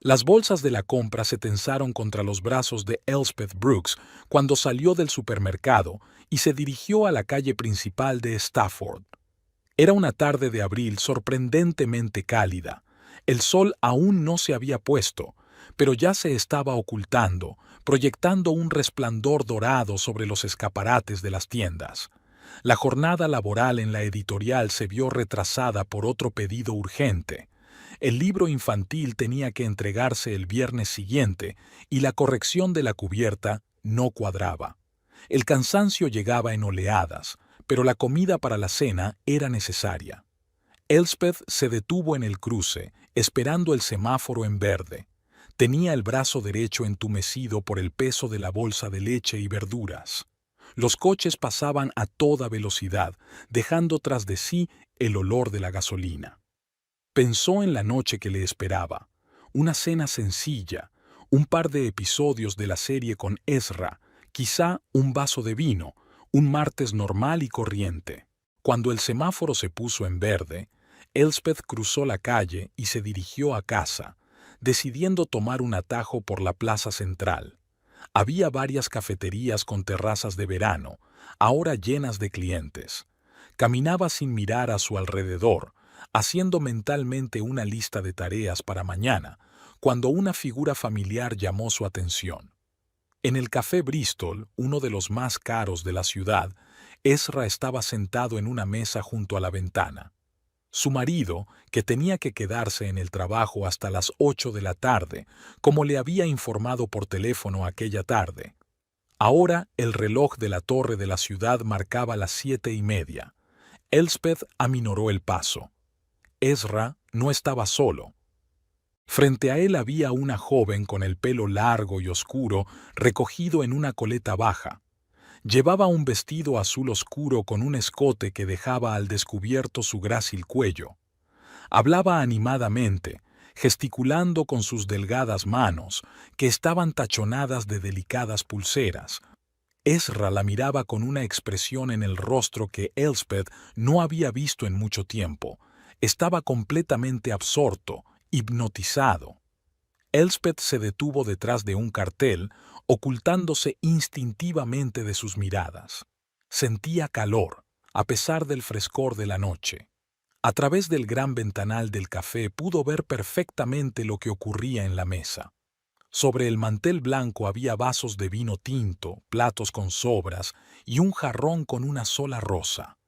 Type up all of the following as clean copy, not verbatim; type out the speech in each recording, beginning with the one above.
Las bolsas de la compra se tensaron contra los brazos de Elspeth Brooks cuando salió del supermercado y se dirigió a la calle principal de Stafford. Era una tarde de abril sorprendentemente cálida. El sol aún no se había puesto, pero ya se estaba ocultando, proyectando un resplandor dorado sobre los escaparates de las tiendas. La jornada laboral en la editorial se vio retrasada por otro pedido urgente. El libro infantil tenía que entregarse el viernes siguiente y la corrección de la cubierta no cuadraba. El cansancio llegaba en oleadas, pero la comida para la cena era necesaria. Elspeth se detuvo en el cruce, esperando el semáforo en verde. Tenía el brazo derecho entumecido por el peso de la bolsa de leche y verduras. Los coches pasaban a toda velocidad, dejando tras de sí el olor de la gasolina. Pensó en la noche que le esperaba, una cena sencilla, un par de episodios de la serie con Ezra, quizá un vaso de vino, un martes normal y corriente. Cuando el semáforo se puso en verde, Elspeth cruzó la calle y se dirigió a casa, decidiendo tomar un atajo por la plaza central. Había varias cafeterías con terrazas de verano, ahora llenas de clientes. Caminaba sin mirar a su alrededor, haciendo mentalmente una lista de tareas para mañana, cuando una figura familiar llamó su atención. En el Café Bristol, uno de los más caros de la ciudad, Ezra estaba sentado en una mesa junto a la ventana. Su marido, que tenía que quedarse en el trabajo hasta las 8 de la tarde, como le había informado por teléfono aquella tarde. Ahora el reloj de la torre de la ciudad marcaba las 7:30. Elspeth aminoró el paso. Ezra no estaba solo. Frente a él había una joven con el pelo largo y oscuro recogido en una coleta baja. Llevaba un vestido azul oscuro con un escote que dejaba al descubierto su grácil cuello. Hablaba animadamente, gesticulando con sus delgadas manos, que estaban tachonadas de delicadas pulseras. Ezra la miraba con una expresión en el rostro que Elspeth no había visto en mucho tiempo. Estaba completamente absorto, hipnotizado. Elspeth se detuvo detrás de un cartel, ocultándose instintivamente de sus miradas. Sentía calor, a pesar del frescor de la noche. A través del gran ventanal del café pudo ver perfectamente lo que ocurría en la mesa. Sobre el mantel blanco había vasos de vino tinto, platos con sobras y un jarrón con una sola rosa.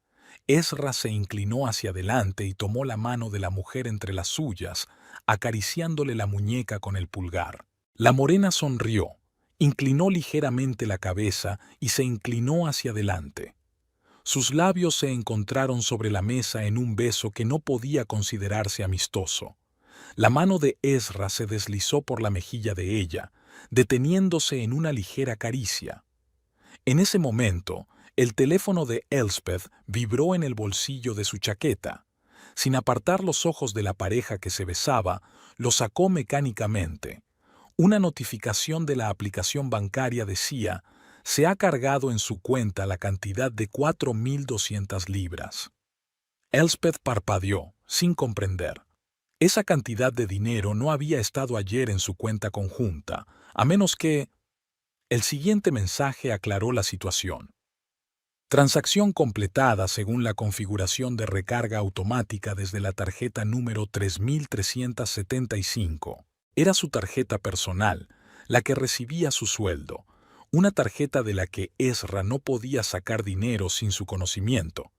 Ezra se inclinó hacia adelante y tomó la mano de la mujer entre las suyas, acariciándole la muñeca con el pulgar. La morena sonrió, inclinó ligeramente la cabeza y se inclinó hacia adelante. Sus labios se encontraron sobre la mesa en un beso que no podía considerarse amistoso. La mano de Ezra se deslizó por la mejilla de ella, deteniéndose en una ligera caricia. En ese momento, el teléfono de Elspeth vibró en el bolsillo de su chaqueta. Sin apartar los ojos de la pareja que se besaba, lo sacó mecánicamente. Una notificación de la aplicación bancaria decía: se ha cargado en su cuenta la cantidad de 4.200 libras. Elspeth parpadeó, sin comprender. Esa cantidad de dinero no había estado ayer en su cuenta conjunta, a menos que... El siguiente mensaje aclaró la situación. Transacción completada según la configuración de recarga automática desde la tarjeta número 3375. Era su tarjeta personal, la que recibía su sueldo, una tarjeta de la que Ezra no podía sacar dinero sin su conocimiento.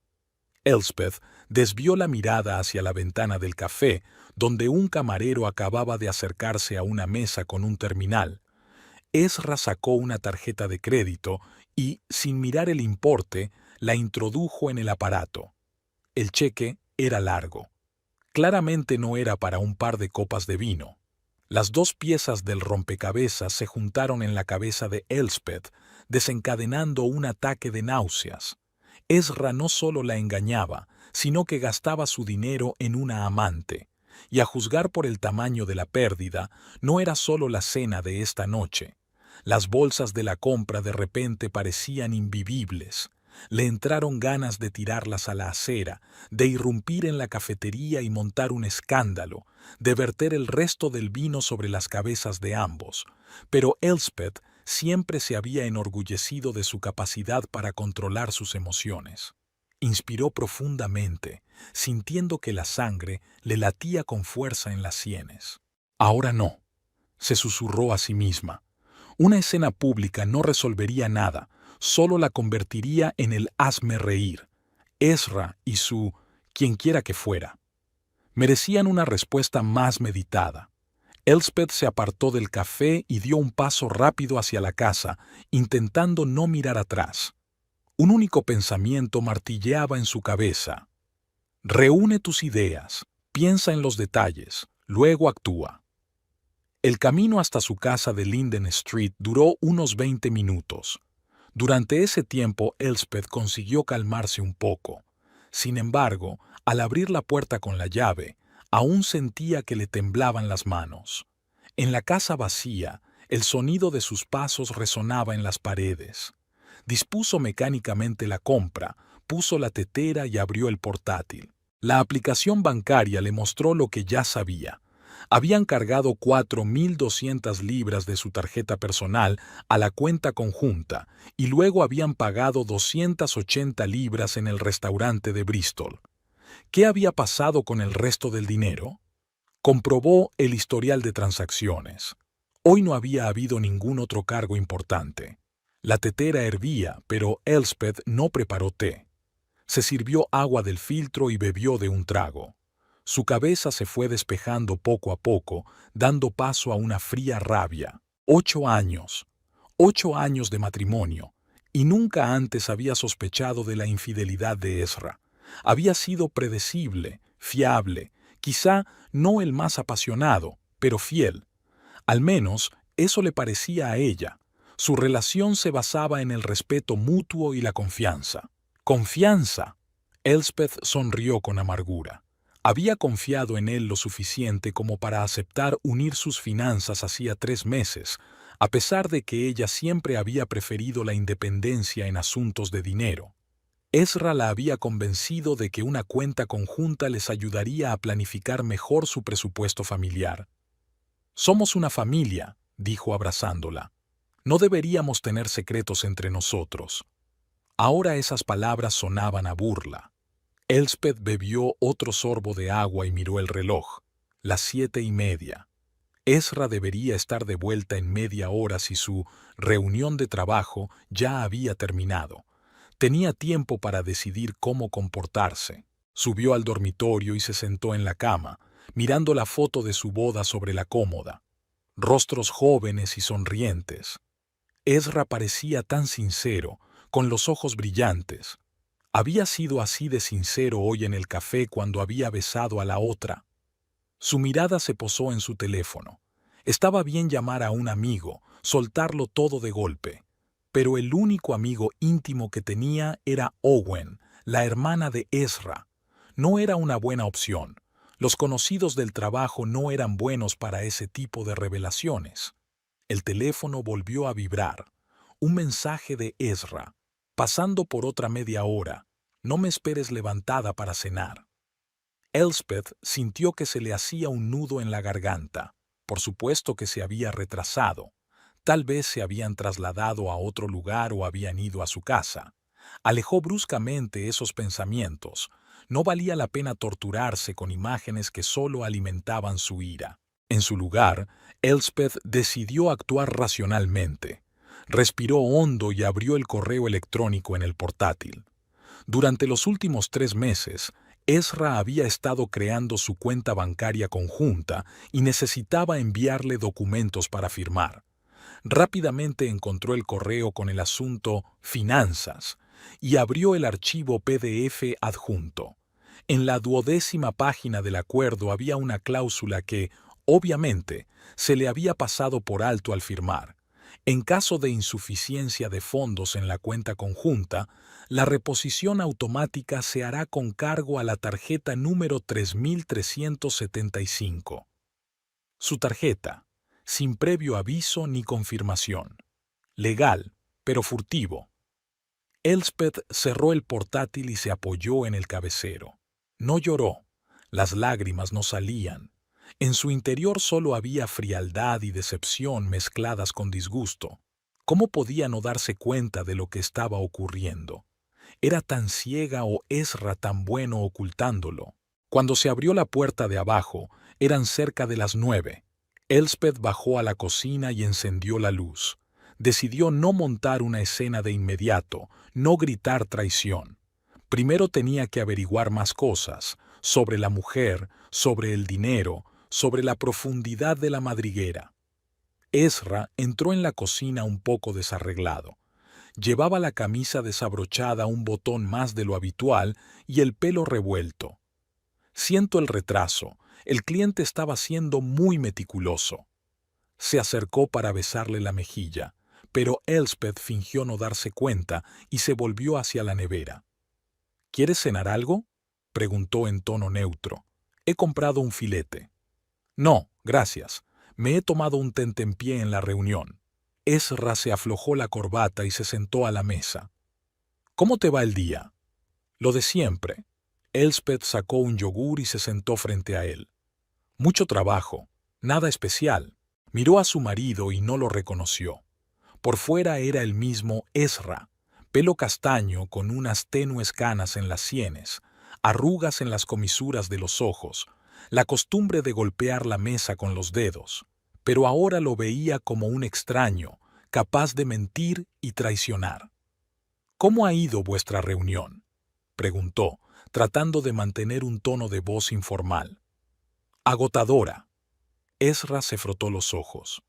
Elspeth desvió la mirada hacia la ventana del café, donde un camarero acababa de acercarse a una mesa con un terminal. Ezra sacó una tarjeta de crédito y, sin mirar el importe, la introdujo en el aparato. El cheque era largo. Claramente no era para un par de copas de vino. Las dos piezas del rompecabezas se juntaron en la cabeza de Elspeth, desencadenando un ataque de náuseas. Ezra no solo la engañaba, sino que gastaba su dinero en una amante. Y a juzgar por el tamaño de la pérdida, no era solo la cena de esta noche. Las bolsas de la compra de repente parecían invivibles. Le entraron ganas de tirarlas a la acera, de irrumpir en la cafetería y montar un escándalo, de verter el resto del vino sobre las cabezas de ambos. Pero Elspeth siempre se había enorgullecido de su capacidad para controlar sus emociones. Inspiró profundamente, sintiendo que la sangre le latía con fuerza en las sienes. Ahora no, se susurró a sí misma. Una escena pública no resolvería nada, solo la convertiría en el hazme reír. Ezra y su quienquiera que fuera merecían una respuesta más meditada. Elspeth se apartó del café y dio un paso rápido hacia la casa, intentando no mirar atrás. Un único pensamiento martilleaba en su cabeza. Reúne tus ideas, piensa en los detalles, luego actúa. El camino hasta su casa de Linden Street duró unos 20 minutos. Durante ese tiempo, Elspeth consiguió calmarse un poco. Sin embargo, al abrir la puerta con la llave, aún sentía que le temblaban las manos. En la casa vacía, el sonido de sus pasos resonaba en las paredes. Dispuso mecánicamente la compra, puso la tetera y abrió el portátil. La aplicación bancaria le mostró lo que ya sabía. Habían cargado 4.200 libras de su tarjeta personal a la cuenta conjunta y luego habían pagado 280 libras en el restaurante de Bristol. ¿Qué había pasado con el resto del dinero? Comprobó el historial de transacciones. Hoy no había habido ningún otro cargo importante. La tetera hervía, pero Elspeth no preparó té. Se sirvió agua del filtro y bebió de un trago. Su cabeza se fue despejando poco a poco, dando paso a una fría rabia. 8 años. 8 años de matrimonio. Y nunca antes había sospechado de la infidelidad de Ezra. Había sido predecible, fiable, quizá no el más apasionado, pero fiel. Al menos eso le parecía a ella. Su relación se basaba en el respeto mutuo y la confianza. ¡Confianza! Elspeth sonrió con amargura. Había confiado en él lo suficiente como para aceptar unir sus finanzas hacía 3 meses, a pesar de que ella siempre había preferido la independencia en asuntos de dinero. Ezra la había convencido de que una cuenta conjunta les ayudaría a planificar mejor su presupuesto familiar. «Somos una familia», dijo abrazándola. «No deberíamos tener secretos entre nosotros». Ahora esas palabras sonaban a burla. Elspeth bebió otro sorbo de agua y miró el reloj. Las 7:30. Ezra debería estar de vuelta en media hora si su reunión de trabajo ya había terminado. Tenía tiempo para decidir cómo comportarse. Subió al dormitorio y se sentó en la cama, mirando la foto de su boda sobre la cómoda. Rostros jóvenes y sonrientes. Ezra parecía tan sincero, con los ojos brillantes. Había sido así de sincero hoy en el café cuando había besado a la otra. Su mirada se posó en su teléfono. Estaba bien llamar a un amigo, soltarlo todo de golpe. Pero el único amigo íntimo que tenía era Owen, la hermana de Ezra. No era una buena opción. Los conocidos del trabajo no eran buenos para ese tipo de revelaciones. El teléfono volvió a vibrar. Un mensaje de Ezra. Pasando por otra media hora. No me esperes levantada para cenar. Elspeth sintió que se le hacía un nudo en la garganta. Por supuesto que se había retrasado. Tal vez se habían trasladado a otro lugar o habían ido a su casa. Alejó bruscamente esos pensamientos. No valía la pena torturarse con imágenes que solo alimentaban su ira. En su lugar, Elspeth decidió actuar racionalmente. Respiró hondo y abrió el correo electrónico en el portátil. Durante los últimos 3 meses, Ezra había estado creando su cuenta bancaria conjunta y necesitaba enviarle documentos para firmar. Rápidamente encontró el correo con el asunto Finanzas y abrió el archivo PDF adjunto. En la 12ª página del acuerdo había una cláusula que, obviamente, se le había pasado por alto al firmar. En caso de insuficiencia de fondos en la cuenta conjunta, la reposición automática se hará con cargo a la tarjeta número 3375. Su tarjeta, sin previo aviso ni confirmación. Legal, pero furtivo. Elspeth cerró el portátil y se apoyó en el cabecero. No lloró. Las lágrimas no salían. En su interior solo había frialdad y decepción mezcladas con disgusto. ¿Cómo podía no darse cuenta de lo que estaba ocurriendo? ¿Era tan ciega o Ezra tan bueno ocultándolo? Cuando se abrió la puerta de abajo, eran cerca de las 9. Elspeth bajó a la cocina y encendió la luz. Decidió no montar una escena de inmediato, no gritar traición. Primero tenía que averiguar más cosas, sobre la mujer, sobre el dinero, sobre la profundidad de la madriguera. Ezra entró en la cocina un poco desarreglado. Llevaba la camisa desabrochada un botón más de lo habitual y el pelo revuelto. Siento el retraso. El cliente estaba siendo muy meticuloso. Se acercó para besarle la mejilla, pero Elspeth fingió no darse cuenta y se volvió hacia la nevera. ¿Quieres cenar algo?, preguntó en tono neutro. He comprado un filete. No, gracias. Me he tomado un tentempié en la reunión. Ezra se aflojó la corbata y se sentó a la mesa. ¿Cómo te va el día? Lo de siempre. Elspeth sacó un yogur y se sentó frente a él. Mucho trabajo, nada especial. Miró a su marido y no lo reconoció. Por fuera era el mismo Ezra, pelo castaño con unas tenues canas en las sienes, arrugas en las comisuras de los ojos, la costumbre de golpear la mesa con los dedos, pero ahora lo veía como un extraño, capaz de mentir y traicionar. ¿Cómo ha ido vuestra reunión?, preguntó, tratando de mantener un tono de voz informal. Agotadora. Ezra se frotó los ojos.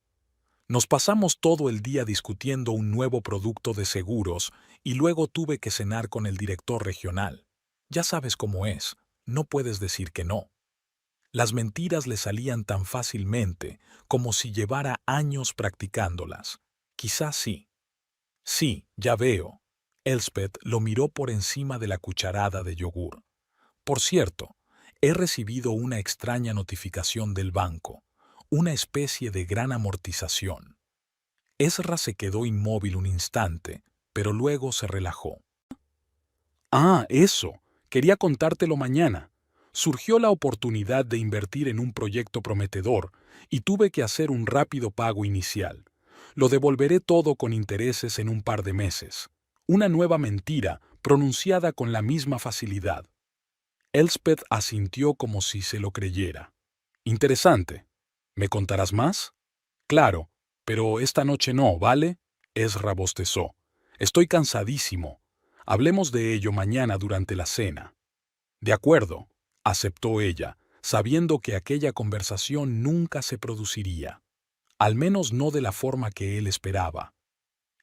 Nos pasamos todo el día discutiendo un nuevo producto de seguros y luego tuve que cenar con el director regional. Ya sabes cómo es, no puedes decir que no. Las mentiras le salían tan fácilmente como si llevara años practicándolas. Quizás sí. Sí, ya veo. Elspeth lo miró por encima de la cucharada de yogur. Por cierto, he recibido una extraña notificación del banco, una especie de gran amortización. Ezra se quedó inmóvil un instante, pero luego se relajó. Ah, eso. Quería contártelo mañana. Surgió la oportunidad de invertir en un proyecto prometedor y tuve que hacer un rápido pago inicial. Lo devolveré todo con intereses en un par de meses. Una nueva mentira, pronunciada con la misma facilidad. Elspeth asintió como si se lo creyera. Interesante. ¿Me contarás más? Claro, pero esta noche no, ¿vale? Ezra bostezó. Estoy cansadísimo. Hablemos de ello mañana durante la cena. De acuerdo, aceptó ella, sabiendo que aquella conversación nunca se produciría. Al menos no de la forma que él esperaba.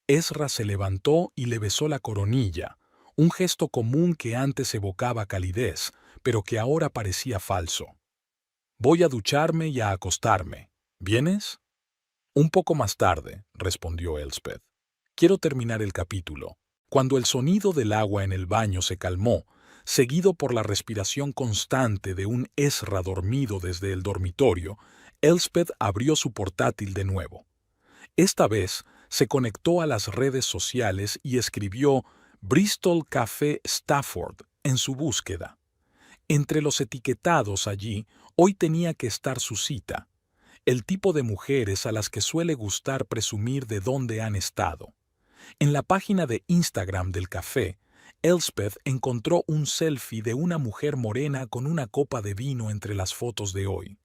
Ezra se levantó y le besó la coronilla, un gesto común que antes evocaba calidez, pero que ahora parecía falso. Voy a ducharme y a acostarme. ¿Vienes? Un poco más tarde, respondió Elspeth. Quiero terminar el capítulo. Cuando el sonido del agua en el baño se calmó, seguido por la respiración constante de un Ezra dormido desde el dormitorio, Elspeth abrió su portátil de nuevo. Esta vez se conectó a las redes sociales y escribió Bristol Café Stafford en su búsqueda. Entre los etiquetados allí, hoy tenía que estar su cita, el tipo de mujeres a las que suele gustar presumir de dónde han estado. En la página de Instagram del café, Elspeth encontró un selfie de una mujer morena con una copa de vino entre las fotos de hoy.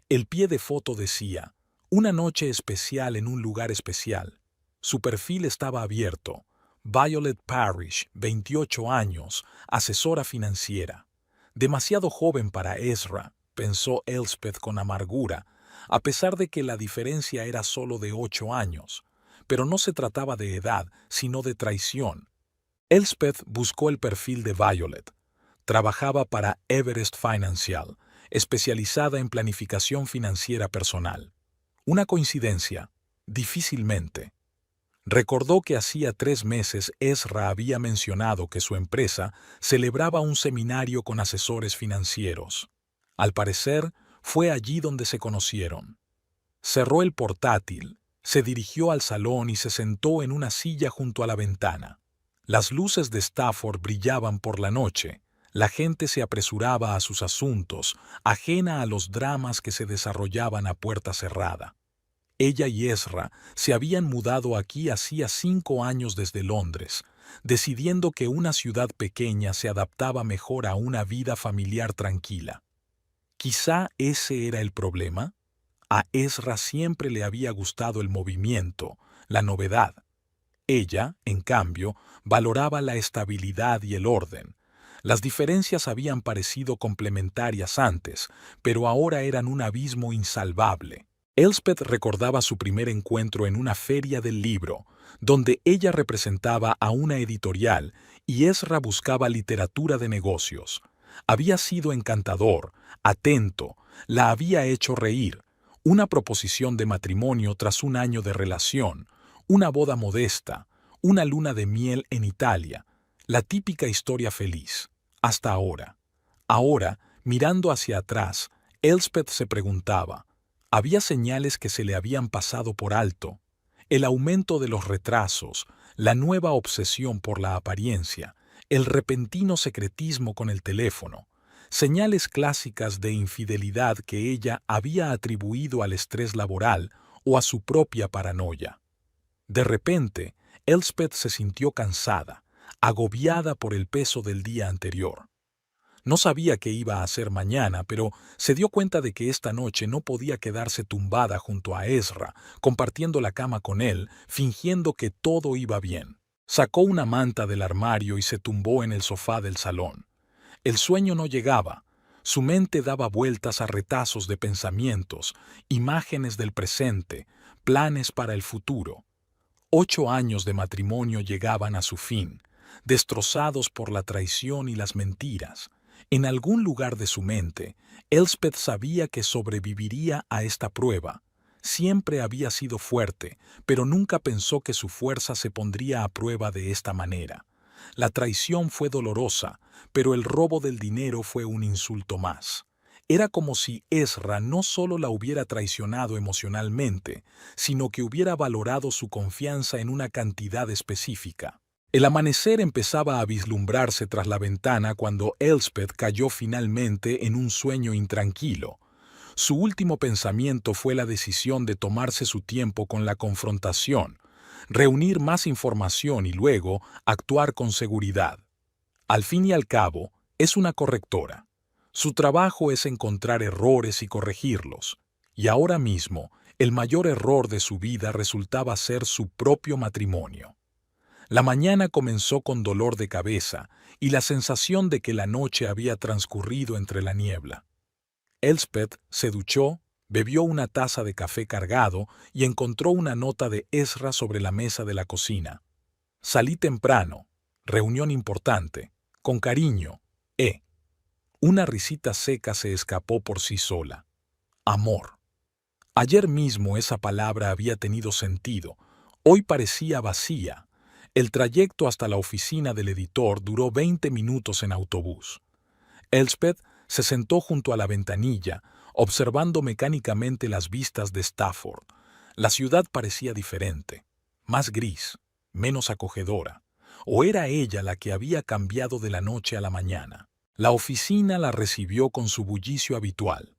El pie de foto decía, una noche especial en un lugar especial. Su perfil estaba abierto. Violet Parrish, 28 años, asesora financiera. Demasiado joven para Ezra, pensó Elspeth con amargura, a pesar de que la diferencia era solo de 8 años. Pero no se trataba de edad, sino de traición. Elspeth buscó el perfil de Violet. Trabajaba para Everest Financial, especializada en planificación financiera personal. Una coincidencia, difícilmente. Recordó que hacía 3 meses Ezra había mencionado que su empresa celebraba un seminario con asesores financieros. Al parecer, fue allí donde se conocieron. Cerró el portátil, se dirigió al salón y se sentó en una silla junto a la ventana. Las luces de Stafford brillaban por la noche. La gente se apresuraba a sus asuntos, ajena a los dramas que se desarrollaban a puerta cerrada. Ella y Ezra se habían mudado aquí hacía 5 años desde Londres, decidiendo que una ciudad pequeña se adaptaba mejor a una vida familiar tranquila. Quizá ese era el problema. A Ezra siempre le había gustado el movimiento, la novedad. Ella, en cambio, valoraba la estabilidad y el orden. Las diferencias habían parecido complementarias antes, pero ahora eran un abismo insalvable. Elspeth recordaba su primer encuentro en una feria del libro, donde ella representaba a una editorial y Ezra buscaba literatura de negocios. Había sido encantador, atento, la había hecho reír. Una proposición de matrimonio tras un año de relación, una boda modesta, una luna de miel en Italia, la típica historia feliz, hasta ahora. Ahora, mirando hacia atrás, Elspeth se preguntaba, ¿había señales que se le habían pasado por alto? El aumento de los retrasos, la nueva obsesión por la apariencia, el repentino secretismo con el teléfono, señales clásicas de infidelidad que ella había atribuido al estrés laboral o a su propia paranoia. De repente, Elspeth se sintió cansada, agobiada por el peso del día anterior. No sabía qué iba a hacer mañana, pero se dio cuenta de que esta noche no podía quedarse tumbada junto a Ezra, compartiendo la cama con él, fingiendo que todo iba bien. Sacó una manta del armario y se tumbó en el sofá del salón. El sueño no llegaba. Su mente daba vueltas a retazos de pensamientos, imágenes del presente, planes para el futuro. 8 años de matrimonio llegaban a su fin, destrozados por la traición y las mentiras. En algún lugar de su mente, Elspeth sabía que sobreviviría a esta prueba. Siempre había sido fuerte, pero nunca pensó que su fuerza se pondría a prueba de esta manera. La traición fue dolorosa, pero el robo del dinero fue un insulto más. Era como si Ezra no solo la hubiera traicionado emocionalmente, sino que hubiera valorado su confianza en una cantidad específica. El amanecer empezaba a vislumbrarse tras la ventana cuando Elspeth cayó finalmente en un sueño intranquilo. Su último pensamiento fue la decisión de tomarse su tiempo con la confrontación, reunir más información y luego actuar con seguridad. Al fin y al cabo, es una correctora. Su trabajo es encontrar errores y corregirlos. Y ahora mismo, el mayor error de su vida resultaba ser su propio matrimonio. La mañana comenzó con dolor de cabeza y la sensación de que la noche había transcurrido entre la niebla. Elspeth se duchó, bebió una taza de café cargado y encontró una nota de Ezra sobre la mesa de la cocina. Salí temprano. Reunión importante. Con cariño. E. Una risita seca se escapó por sí sola. Amor. Ayer mismo esa palabra había tenido sentido. Hoy parecía vacía. El trayecto hasta la oficina del editor duró 20 minutos en autobús. Elspeth se sentó junto a la ventanilla, observando mecánicamente las vistas de Stafford. La ciudad parecía diferente, más gris, menos acogedora. ¿O era ella la que había cambiado de la noche a la mañana? La oficina la recibió con su bullicio habitual.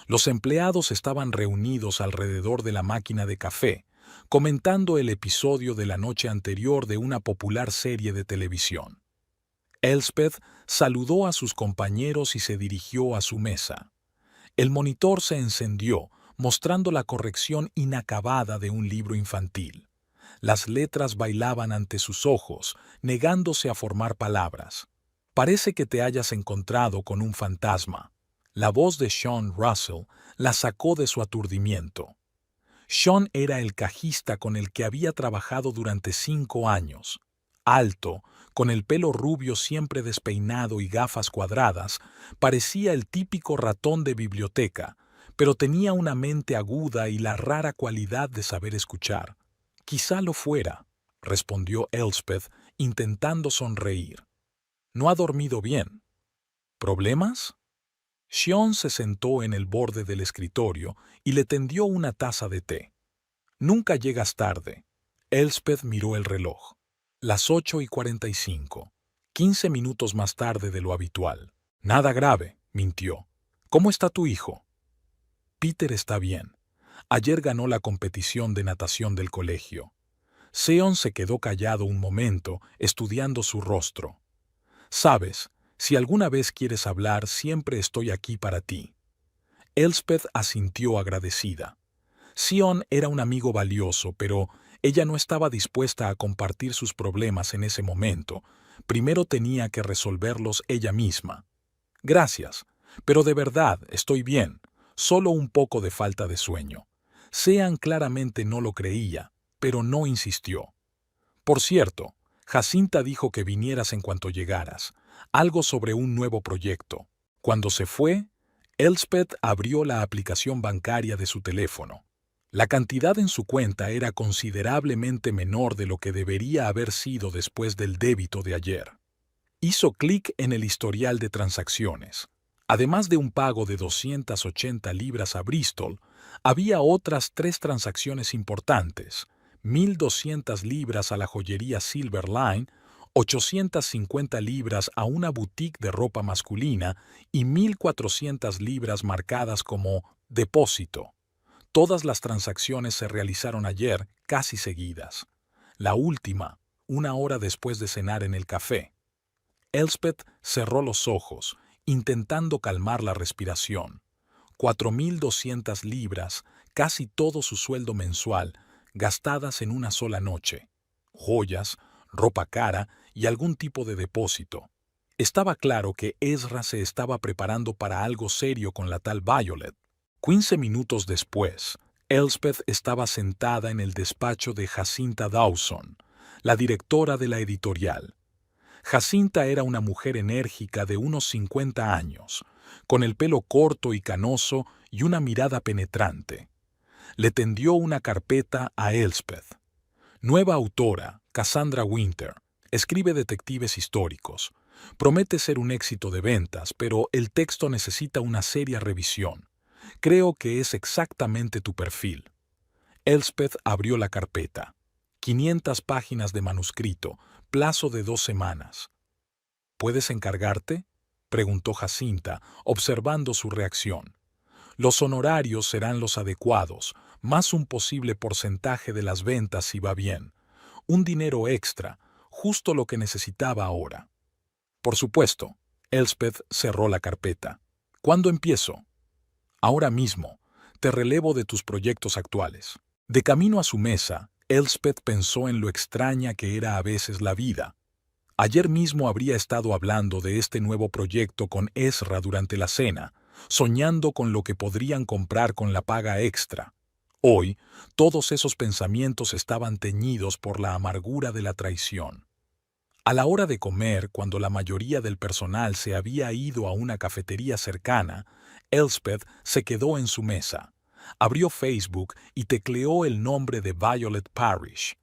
Los empleados estaban reunidos alrededor de la máquina de café, comentando el episodio de la noche anterior de una popular serie de televisión. Elspeth saludó a sus compañeros y se dirigió a su mesa. El monitor se encendió, mostrando la corrección inacabada de un libro infantil. Las letras bailaban ante sus ojos, negándose a formar palabras. Parece que te hayas encontrado con un fantasma. La voz de Sean Russell la sacó de su aturdimiento. Sean era el cajista con el que había trabajado durante 5 años. Alto, con el pelo rubio siempre despeinado y gafas cuadradas, parecía el típico ratón de biblioteca, pero tenía una mente aguda y la rara cualidad de saber escuchar. Quizá lo fuera, respondió Elspeth, intentando sonreír. No ha dormido bien. ¿Problemas? Sean se sentó en el borde del escritorio y le tendió una taza de té. Nunca llegas tarde. Elspeth miró el reloj. Las 8:45. 15 minutos más tarde de lo habitual. Nada grave, mintió. ¿Cómo está tu hijo? Peter está bien. Ayer ganó la competición de natación del colegio. Seon se quedó callado un momento, estudiando su rostro. Sabes, si alguna vez quieres hablar, siempre estoy aquí para ti. Elspeth asintió agradecida. Seon era un amigo valioso, pero ella no estaba dispuesta a compartir sus problemas en ese momento. Primero tenía que resolverlos ella misma. Gracias, pero de verdad estoy bien, solo un poco de falta de sueño. Sean claramente no lo creía, pero no insistió. Por cierto, Jacinta dijo que vinieras en cuanto llegaras, algo sobre un nuevo proyecto. Cuando se fue, Elspeth abrió la aplicación bancaria de su teléfono. La cantidad en su cuenta era considerablemente menor de lo que debería haber sido después del débito de ayer. Hizo clic en el historial de transacciones. Además de un pago de 280 libras a Bristol, había otras 3 transacciones importantes: 1.200 libras a la joyería Silver Line, 850 libras a una boutique de ropa masculina y 1.400 libras marcadas como depósito. Todas las transacciones se realizaron ayer, casi seguidas. La última, 1 hora después de cenar en el café. Elspeth cerró los ojos, intentando calmar la respiración. 4.200 libras, casi todo su sueldo mensual, gastadas en una sola noche. Joyas, ropa cara y algún tipo de depósito. Estaba claro que Ezra se estaba preparando para algo serio con la tal Violet. 15 minutos después, Elspeth estaba sentada en el despacho de Jacinta Dawson, la directora de la editorial. Jacinta era una mujer enérgica de unos 50 años, con el pelo corto y canoso y una mirada penetrante. Le tendió una carpeta a Elspeth. Nueva autora, Cassandra Winter, escribe detectives históricos. Promete ser un éxito de ventas, pero el texto necesita una seria revisión. Creo que es exactamente tu perfil. Elspeth abrió la carpeta. 500 páginas de manuscrito, plazo de 2 semanas. ¿Puedes encargarte?, preguntó Jacinta, observando su reacción. Los honorarios serán los adecuados, más un posible porcentaje de las ventas si va bien. Un dinero extra, justo lo que necesitaba ahora. Por supuesto, Elspeth cerró la carpeta. ¿Cuándo empiezo? Ahora mismo. Te relevo de tus proyectos actuales. De camino a su mesa, Elspeth pensó en lo extraña que era a veces la vida. Ayer mismo habría estado hablando de este nuevo proyecto con Ezra durante la cena, soñando con lo que podrían comprar con la paga extra. Hoy, todos esos pensamientos estaban teñidos por la amargura de la traición. A la hora de comer, cuando la mayoría del personal se había ido a una cafetería cercana, Elspeth se quedó en su mesa. Abrió Facebook y tecleó el nombre de Violet Parrish.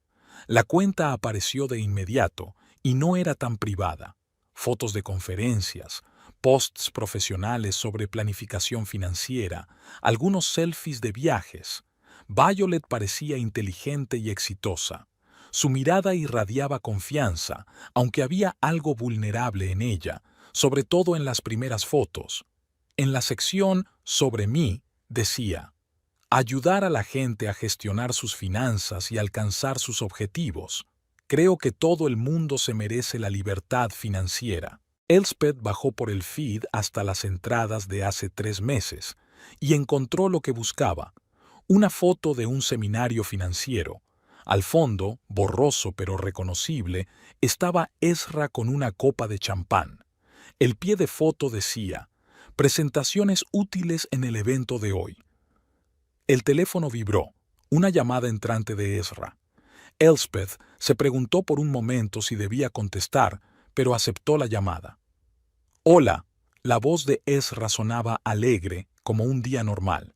La cuenta apareció de inmediato y no era tan privada. Fotos de conferencias, posts profesionales sobre planificación financiera, algunos selfies de viajes. Violet parecía inteligente y exitosa. Su mirada irradiaba confianza, aunque había algo vulnerable en ella, sobre todo en las primeras fotos. En la sección Sobre mí, decía: ayudar a la gente a gestionar sus finanzas y alcanzar sus objetivos. Creo que todo el mundo se merece la libertad financiera. Elspeth bajó por el feed hasta las entradas de hace 3 meses y encontró lo que buscaba: una foto de un seminario financiero. Al fondo, borroso pero reconocible, estaba Ezra con una copa de champán. El pie de foto decía: presentaciones útiles en el evento de hoy. El teléfono vibró, una llamada entrante de Ezra. Elspeth se preguntó por un momento si debía contestar, pero aceptó la llamada. «Hola», la voz de Ezra sonaba alegre, como un día normal.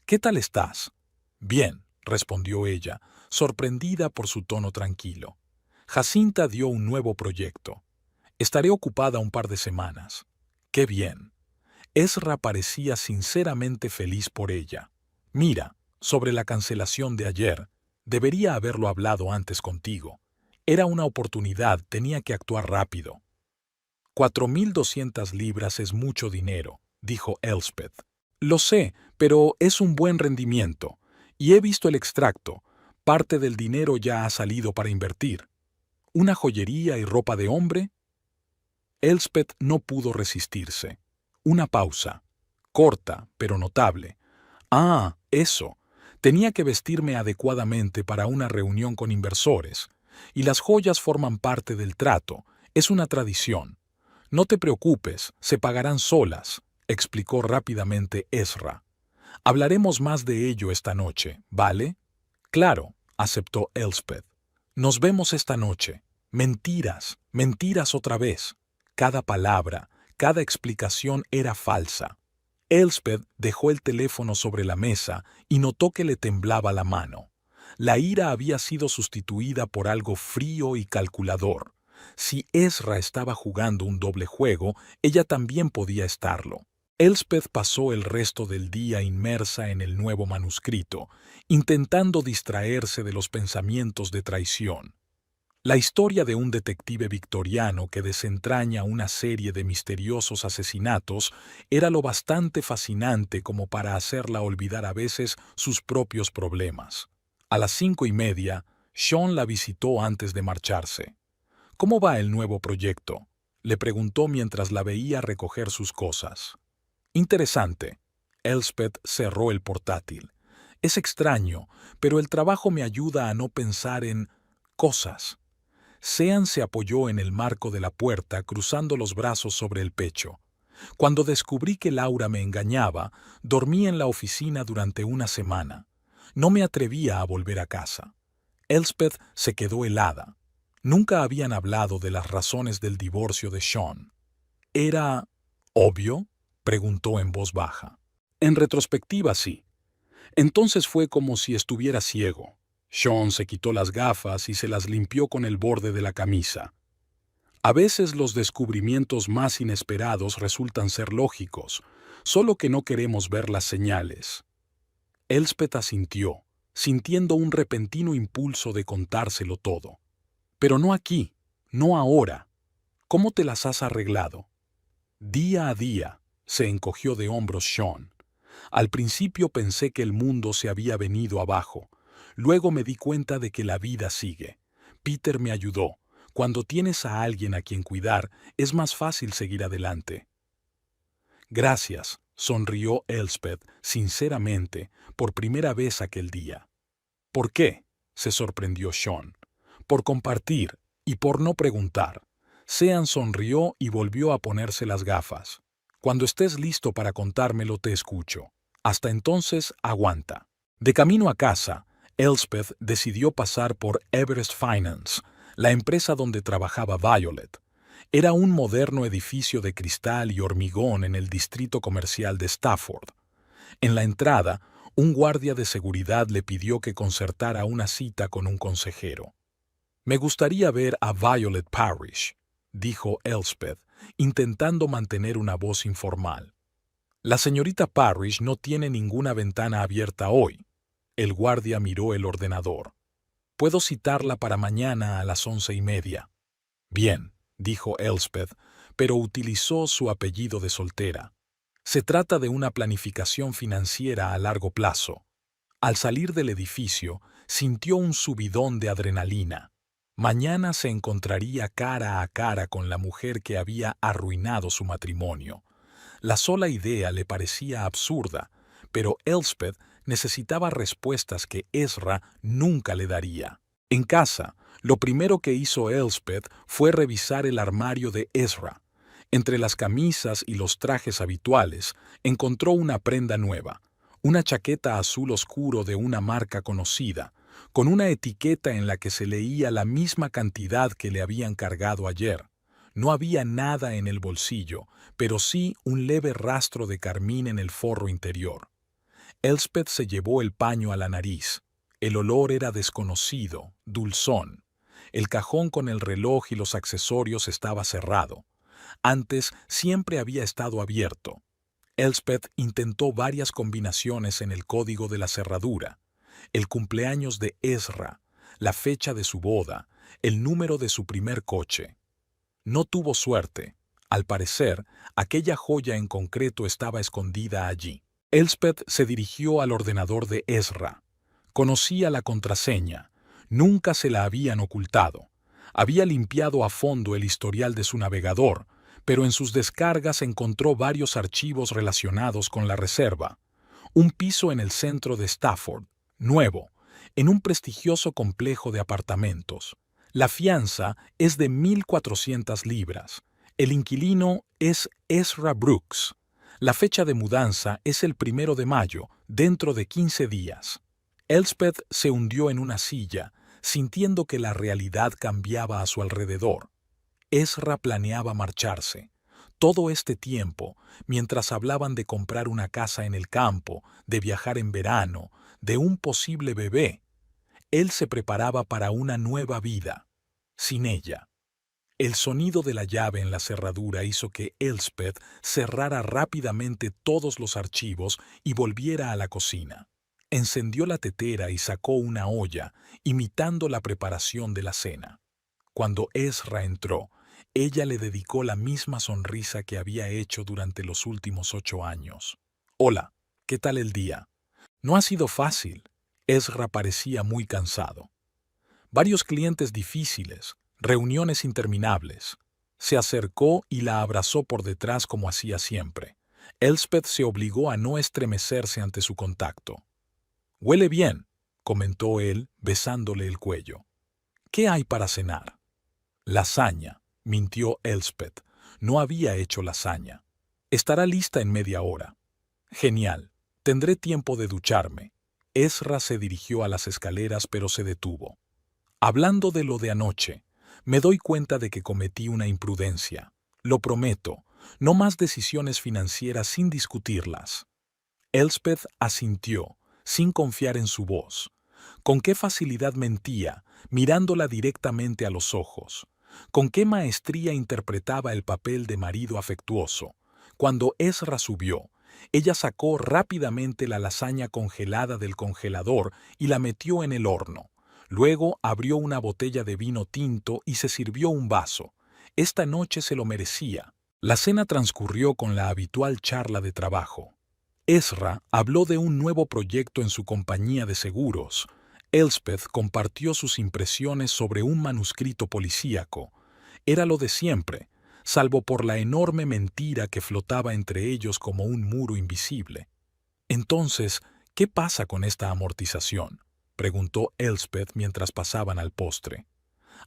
«¿Qué tal estás?» «Bien», respondió ella, sorprendida por su tono tranquilo. Jacinta dio un nuevo proyecto. «Estaré ocupada un par de semanas». «Qué bien». Ezra parecía sinceramente feliz por ella. «Mira, sobre la cancelación de ayer, debería haberlo hablado antes contigo. Era una oportunidad, tenía que actuar rápido. 4.200 libras es mucho dinero, dijo Elspeth. Lo sé, pero es un buen rendimiento. Y he visto el extracto. Parte del dinero ya ha salido para invertir. ¿Una joyería y ropa de hombre? Elspeth no pudo resistirse. Una pausa. Corta, pero notable. Ah, eso. Tenía que vestirme adecuadamente para una reunión con inversores. Y las joyas forman parte del trato. Es una tradición. No te preocupes, se pagarán solas, explicó rápidamente Ezra. Hablaremos más de ello esta noche, ¿vale? Claro, aceptó Elspeth. Nos vemos esta noche. Mentiras, mentiras otra vez. Cada palabra, cada explicación era falsa. Elspeth dejó el teléfono sobre la mesa y notó que le temblaba la mano. La ira había sido sustituida por algo frío y calculador. Si Ezra estaba jugando un doble juego, ella también podía estarlo. Elspeth pasó el resto del día inmersa en el nuevo manuscrito, intentando distraerse de los pensamientos de traición. La historia de un detective victoriano que desentraña una serie de misteriosos asesinatos era lo bastante fascinante como para hacerla olvidar a veces sus propios problemas. A las 5:30, Sean la visitó antes de marcharse. «¿Cómo va el nuevo proyecto?», le preguntó mientras la veía recoger sus cosas. «Interesante». Elspeth cerró el portátil. «Es extraño, pero el trabajo me ayuda a no pensar en cosas». Sean se apoyó en el marco de la puerta, cruzando los brazos sobre el pecho. «Cuando descubrí que Laura me engañaba, dormí en la oficina durante una semana. No me atrevía a volver a casa». Elspeth se quedó helada. Nunca habían hablado de las razones del divorcio de Sean. ¿Era obvio?, preguntó en voz baja. En retrospectiva, sí. Entonces fue como si estuviera ciego. Sean se quitó las gafas y se las limpió con el borde de la camisa. A veces los descubrimientos más inesperados resultan ser lógicos, solo que no queremos ver las señales. Elspeth asintió, sintiendo un repentino impulso de contárselo todo. Pero no aquí, no ahora. ¿Cómo te las has arreglado? Día a día, se encogió de hombros Sean. Al principio pensé que el mundo se había venido abajo. Luego me di cuenta de que la vida sigue. Peter me ayudó. Cuando tienes a alguien a quien cuidar, es más fácil seguir adelante. Gracias, sonrió Elspeth, sinceramente, por primera vez aquel día. ¿Por qué?, se sorprendió Sean. Por compartir y por no preguntar. Sean sonrió y volvió a ponerse las gafas. Cuando estés listo para contármelo te escucho. Hasta entonces, aguanta. De camino a casa, Elspeth decidió pasar por Everest Finance, la empresa donde trabajaba Violet. Era un moderno edificio de cristal y hormigón en el distrito comercial de Stafford. En la entrada, un guardia de seguridad le pidió que concertara una cita con un consejero. «Me gustaría ver a Violet Parrish», dijo Elspeth, intentando mantener una voz informal. «La señorita Parrish no tiene ninguna ventana abierta hoy». El guardia miró el ordenador. «Puedo citarla para mañana a las 11:30». «Bien», dijo Elspeth, pero utilizó su apellido de soltera. «Se trata de una planificación financiera a largo plazo». Al salir del edificio, sintió un subidón de adrenalina. Mañana se encontraría cara a cara con la mujer que había arruinado su matrimonio. La sola idea le parecía absurda, pero Elspeth necesitaba respuestas que Ezra nunca le daría. En casa, lo primero que hizo Elspeth fue revisar el armario de Ezra. Entre las camisas y los trajes habituales, encontró una prenda nueva, una chaqueta azul oscuro de una marca conocida, con una etiqueta en la que se leía la misma cantidad que le habían cargado ayer. No había nada en el bolsillo, pero sí un leve rastro de carmín en el forro interior. Elspeth se llevó el paño a la nariz. El olor era desconocido, dulzón. El cajón con el reloj y los accesorios estaba cerrado. Antes siempre había estado abierto. Elspeth intentó varias combinaciones en el código de la cerradura. El cumpleaños de Ezra, la fecha de su boda, el número de su primer coche. No tuvo suerte. Al parecer, aquella joya en concreto estaba escondida allí. Elspeth se dirigió al ordenador de Ezra. Conocía la contraseña. Nunca se la habían ocultado. Había limpiado a fondo el historial de su navegador, pero en sus descargas encontró varios archivos relacionados con la reserva. Un piso en el centro de Stafford, nuevo, en un prestigioso complejo de apartamentos. La fianza es de 1.400 libras. El inquilino es Ezra Brooks. La fecha de mudanza es el 1 de mayo, dentro de 15 días. Elspeth se hundió en una silla, sintiendo que la realidad cambiaba a su alrededor. Ezra planeaba marcharse. Todo este tiempo, mientras hablaban de comprar una casa en el campo, de viajar en verano, de un posible bebé, él se preparaba para una nueva vida, sin ella. El sonido de la llave en la cerradura hizo que Elspeth cerrara rápidamente todos los archivos y volviera a la cocina. Encendió la tetera y sacó una olla, imitando la preparación de la cena. Cuando Ezra entró, ella le dedicó la misma sonrisa que había hecho durante los últimos 8 años. «Hola, ¿qué tal el día?» «No ha sido fácil». Ezra parecía muy cansado. Varios clientes difíciles, reuniones interminables. Se acercó y la abrazó por detrás como hacía siempre. Elspeth se obligó a no estremecerse ante su contacto. «Huele bien», comentó él, besándole el cuello. «¿Qué hay para cenar?» «Lasaña», mintió Elspeth. No había hecho lasaña. «Estará lista en media hora». «Genial. Tendré tiempo de ducharme». Ezra se dirigió a las escaleras, pero se detuvo. «Hablando de lo de anoche, me doy cuenta de que cometí una imprudencia. Lo prometo, no más decisiones financieras sin discutirlas». Elspeth asintió, sin confiar en su voz. Con qué facilidad mentía, mirándola directamente a los ojos. Con qué maestría interpretaba el papel de marido afectuoso. Cuando Ezra subió, ella sacó rápidamente la lasaña congelada del congelador y la metió en el horno. Luego abrió una botella de vino tinto y se sirvió un vaso. Esta noche se lo merecía. La cena transcurrió con la habitual charla de trabajo. Ezra habló de un nuevo proyecto en su compañía de seguros. Elspeth compartió sus impresiones sobre un manuscrito policíaco. Era lo de siempre, salvo por la enorme mentira que flotaba entre ellos como un muro invisible. «Entonces, ¿qué pasa con esta amortización?», preguntó Elspeth mientras pasaban al postre.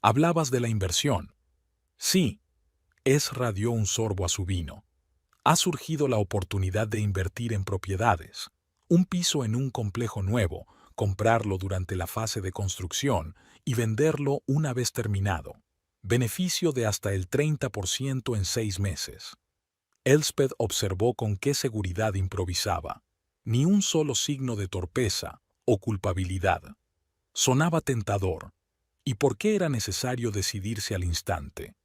«Hablabas de la inversión». «Sí». Ezra dio un sorbo a su vino. «Ha surgido la oportunidad de invertir en propiedades. Un piso en un complejo nuevo, comprarlo durante la fase de construcción y venderlo una vez terminado. Beneficio de hasta el 30% en 6 meses». Elspeth observó con qué seguridad improvisaba. Ni un solo signo de torpeza o culpabilidad. Sonaba tentador. ¿Y por qué era necesario decidirse al instante?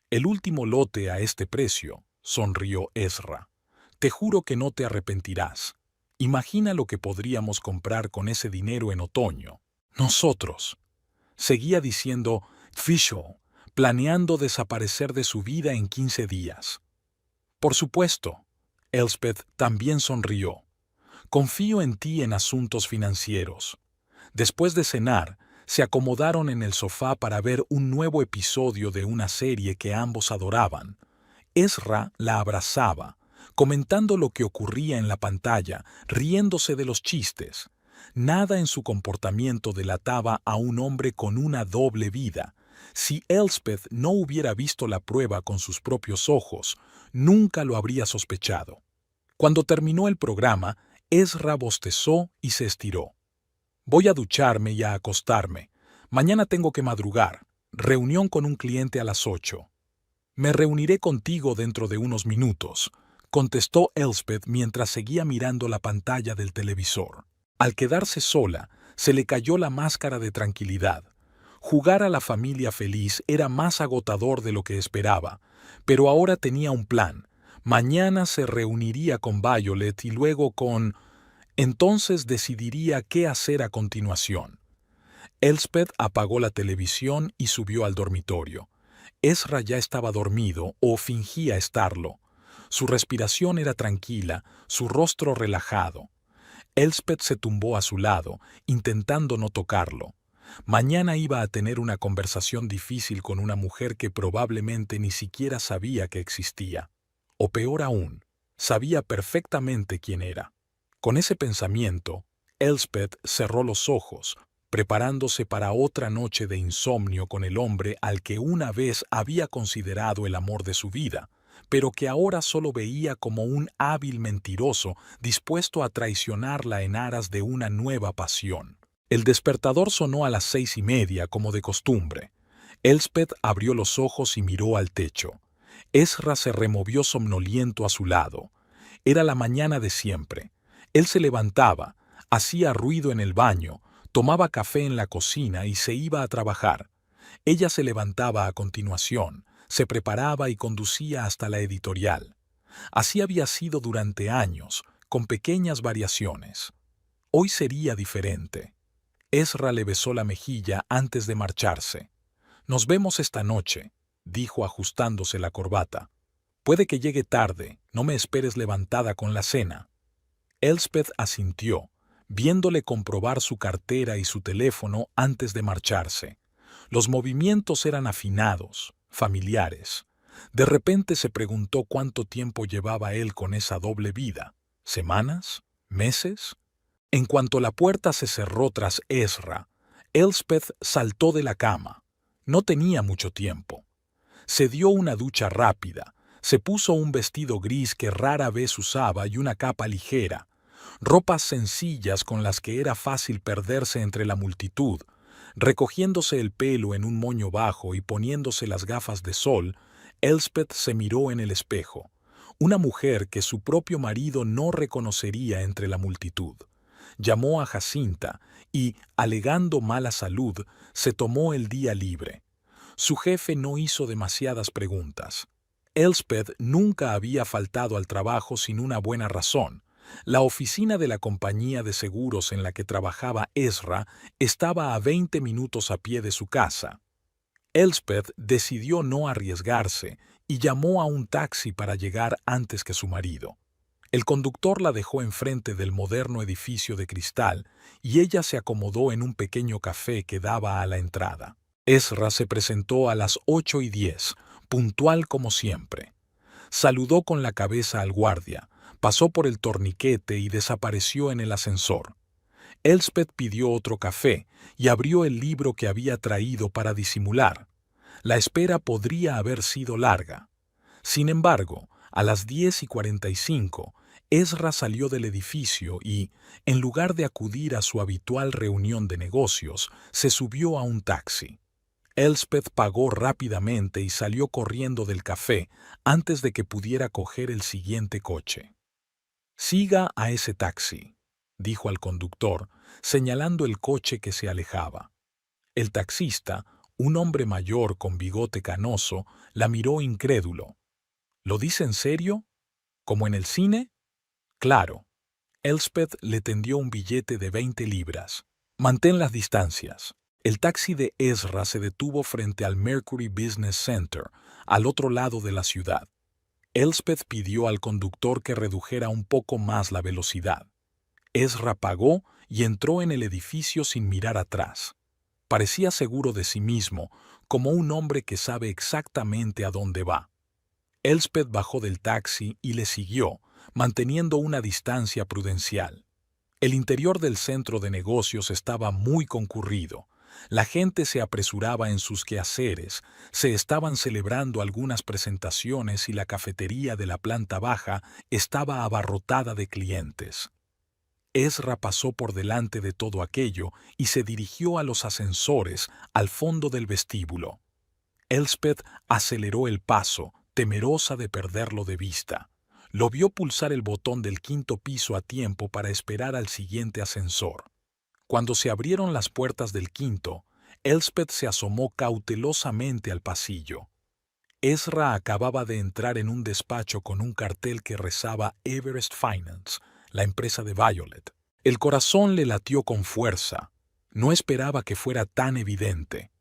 «El último lote a este precio», sonrió Ezra. «Te juro que no te arrepentirás. Imagina lo que podríamos comprar con ese dinero en otoño. Nosotros». Seguía diciendo Fischl, planeando desaparecer de su vida en 15 días. «Por supuesto». Elspeth también sonrió. «Confío en ti en asuntos financieros». Después de cenar, se acomodaron en el sofá para ver un nuevo episodio de una serie que ambos adoraban. Ezra la abrazaba, comentando lo que ocurría en la pantalla, riéndose de los chistes. Nada en su comportamiento delataba a un hombre con una doble vida. Si Elspeth no hubiera visto la prueba con sus propios ojos, nunca lo habría sospechado. Cuando terminó el programa, Ezra bostezó y se estiró. «Voy a ducharme y a acostarme. Mañana tengo que madrugar. Reunión con un cliente a las 8. «Me reuniré contigo dentro de unos minutos», contestó Elspeth mientras seguía mirando la pantalla del televisor. Al quedarse sola, se le cayó la máscara de tranquilidad. Jugar a la familia feliz era más agotador de lo que esperaba, pero ahora tenía un plan. Mañana se reuniría con Violet y luego con... Entonces decidiría qué hacer a continuación. Elspeth apagó la televisión y subió al dormitorio. Ezra ya estaba dormido o fingía estarlo. Su respiración era tranquila, su rostro relajado. Elspeth se tumbó a su lado, intentando no tocarlo. Mañana iba a tener una conversación difícil con una mujer que probablemente ni siquiera sabía que existía. O peor aún, sabía perfectamente quién era. Con ese pensamiento, Elspeth cerró los ojos, preparándose para otra noche de insomnio con el hombre al que una vez había considerado el amor de su vida, pero que ahora solo veía como un hábil mentiroso dispuesto a traicionarla en aras de una nueva pasión. El despertador sonó a las 6:30 como de costumbre. Elspeth abrió los ojos y miró al techo. Ezra se removió somnoliento a su lado. Era la mañana de siempre. Él se levantaba, hacía ruido en el baño, tomaba café en la cocina y se iba a trabajar. Ella se levantaba a continuación, se preparaba y conducía hasta la editorial. Así había sido durante años, con pequeñas variaciones. Hoy sería diferente. Ezra le besó la mejilla antes de marcharse. «Nos vemos esta noche», dijo ajustándose la corbata. «Puede que llegue tarde, no me esperes levantada con la cena». Elspeth asintió, viéndole comprobar su cartera y su teléfono antes de marcharse. Los movimientos eran afinados, familiares. De repente se preguntó cuánto tiempo llevaba él con esa doble vida. ¿Semanas? ¿Meses? En cuanto la puerta se cerró tras Ezra, Elspeth saltó de la cama. No tenía mucho tiempo. Se dio una ducha rápida, se puso un vestido gris que rara vez usaba y una capa ligera, ropas sencillas con las que era fácil perderse entre la multitud. Recogiéndose el pelo en un moño bajo y poniéndose las gafas de sol, Elspeth se miró en el espejo, una mujer que su propio marido no reconocería entre la multitud. Llamó a Jacinta y, alegando mala salud, se tomó el día libre. Su jefe no hizo demasiadas preguntas. Elspeth nunca había faltado al trabajo sin una buena razón. La oficina de la compañía de seguros en la que trabajaba Ezra estaba a 20 minutos a pie de su casa. Elspeth decidió no arriesgarse y llamó a un taxi para llegar antes que su marido. El conductor la dejó enfrente del moderno edificio de cristal y ella se acomodó en un pequeño café que daba a la entrada. Ezra se presentó a las 8:10, puntual como siempre. Saludó con la cabeza al guardia, pasó por el torniquete y desapareció en el ascensor. Elspeth pidió otro café y abrió el libro que había traído para disimular. La espera podría haber sido larga. Sin embargo, a las 10:45, Ezra salió del edificio y, en lugar de acudir a su habitual reunión de negocios, se subió a un taxi. Elspeth pagó rápidamente y salió corriendo del café antes de que pudiera coger el siguiente coche. «Siga a ese taxi», dijo al conductor, señalando el coche que se alejaba. El taxista, un hombre mayor con bigote canoso, la miró incrédulo. «¿Lo dice en serio? ¿Como en el cine?» «Claro». Elspeth le tendió un billete de 20 libras. «Mantén las distancias». El taxi de Ezra se detuvo frente al Mercury Business Center, al otro lado de la ciudad. Elspeth pidió al conductor que redujera un poco más la velocidad. Ezra pagó y entró en el edificio sin mirar atrás. Parecía seguro de sí mismo, como un hombre que sabe exactamente a dónde va. Elspeth bajó del taxi y le siguió, manteniendo una distancia prudencial. El interior del centro de negocios estaba muy concurrido. La gente se apresuraba en sus quehaceres, se estaban celebrando algunas presentaciones y la cafetería de la planta baja estaba abarrotada de clientes. Ezra pasó por delante de todo aquello y se dirigió a los ascensores al fondo del vestíbulo. Elspeth aceleró el paso, temerosa de perderlo de vista. Lo vio pulsar el botón del 5.º piso a tiempo para esperar al siguiente ascensor. Cuando se abrieron las puertas del 5.º, Elspeth se asomó cautelosamente al pasillo. Ezra acababa de entrar en un despacho con un cartel que rezaba Everest Finance, la empresa de Violet. El corazón le latió con fuerza. No esperaba que fuera tan evidente.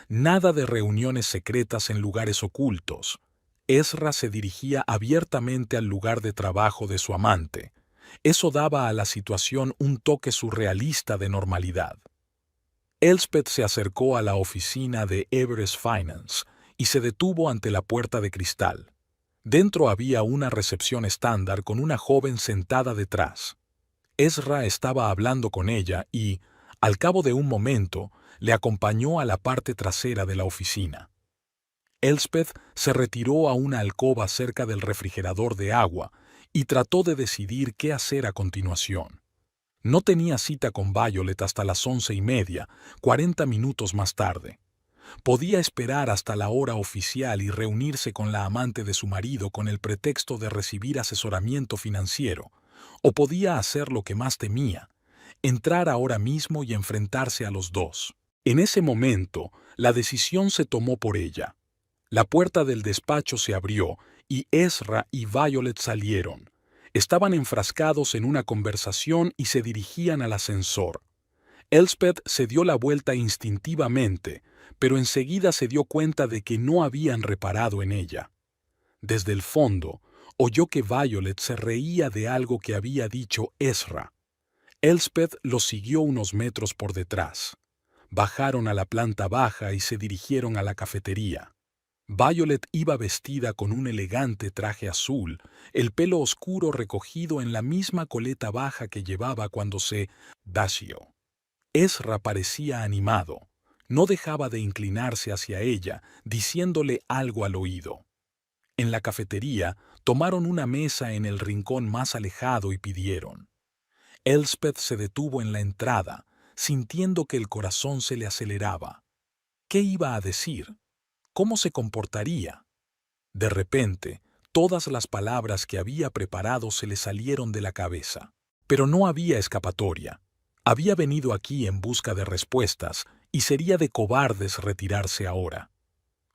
Nada de reuniones secretas en lugares ocultos. Ezra se dirigía abiertamente al lugar de trabajo de su amante. Eso daba a la situación un toque surrealista de normalidad. Elspeth se acercó a la oficina de Everest Finance y se detuvo ante la puerta de cristal. Dentro había una recepción estándar con una joven sentada detrás. Ezra estaba hablando con ella y, al cabo de un momento, le acompañó a la parte trasera de la oficina. Elspeth se retiró a una alcoba cerca del refrigerador de agua y trató de decidir qué hacer a continuación. No tenía cita con Violet hasta las 11:30, 40 minutos más tarde. Podía esperar hasta la hora oficial y reunirse con la amante de su marido con el pretexto de recibir asesoramiento financiero, o podía hacer lo que más temía, entrar ahora mismo y enfrentarse a los dos. En ese momento, la decisión se tomó por ella. La puerta del despacho se abrió y Ezra y Violet salieron. Estaban enfrascados en una conversación y se dirigían al ascensor. Elspeth se dio la vuelta instintivamente, pero enseguida se dio cuenta de que no habían reparado en ella. Desde el fondo, oyó que Violet se reía de algo que había dicho Ezra. Elspeth los siguió unos metros por detrás. Bajaron a la planta baja y se dirigieron a la cafetería. Violet iba vestida con un elegante traje azul, el pelo oscuro recogido en la misma coleta baja que llevaba cuando se dació. Ezra parecía animado. No dejaba de inclinarse hacia ella, diciéndole algo al oído. En la cafetería, tomaron una mesa en el rincón más alejado y pidieron. Elspeth se detuvo en la entrada, sintiendo que el corazón se le aceleraba. ¿Qué iba a decir? ¿Cómo se comportaría? De repente, todas las palabras que había preparado se le salieron de la cabeza. Pero no había escapatoria. Había venido aquí en busca de respuestas y sería de cobardes retirarse ahora.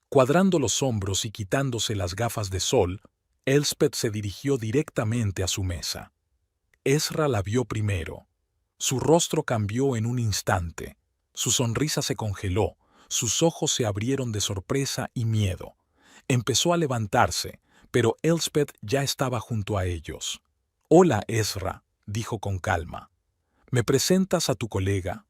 Cuadrando los hombros y quitándose las gafas de sol, Elspeth se dirigió directamente a su mesa. Ezra la vio primero. Su rostro cambió en un instante. Su sonrisa se congeló. Sus ojos se abrieron de sorpresa y miedo. Empezó a levantarse, pero Elspeth ya estaba junto a ellos. «Hola, Ezra», dijo con calma. «¿Me presentas a tu colega?»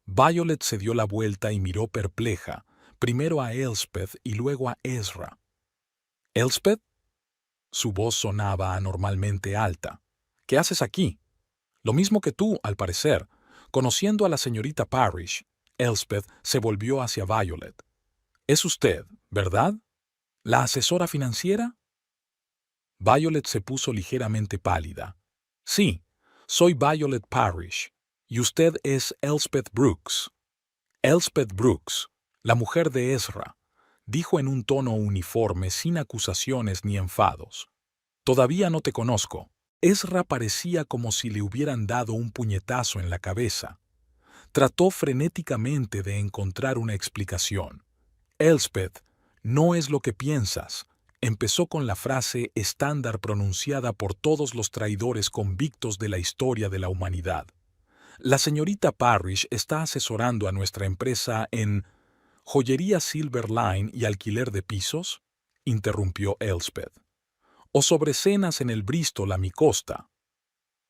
Violet se dio la vuelta y miró perpleja, primero a Elspeth y luego a Ezra. «¿Elspeth?» Su voz sonaba anormalmente alta. «¿Qué haces aquí?» «Lo mismo que tú, al parecer. Conociendo a la señorita Parrish». Elspeth se volvió hacia Violet. «Es usted, ¿verdad? ¿La asesora financiera?» Violet se puso ligeramente pálida. «Sí, soy Violet Parrish. Y usted es Elspeth Brooks». «Elspeth Brooks, la mujer de Ezra», dijo en un tono uniforme sin acusaciones ni enfados. «Todavía no te conozco». Ezra parecía como si le hubieran dado un puñetazo en la cabeza. Trató frenéticamente de encontrar una explicación. «Elspeth, no es lo que piensas», empezó con la frase estándar pronunciada por todos los traidores convictos de la historia de la humanidad. «La señorita Parrish está asesorando a nuestra empresa en joyería Silver Line y alquiler de pisos», interrumpió Elspeth. «O sobre cenas en el Bristol a mi costa».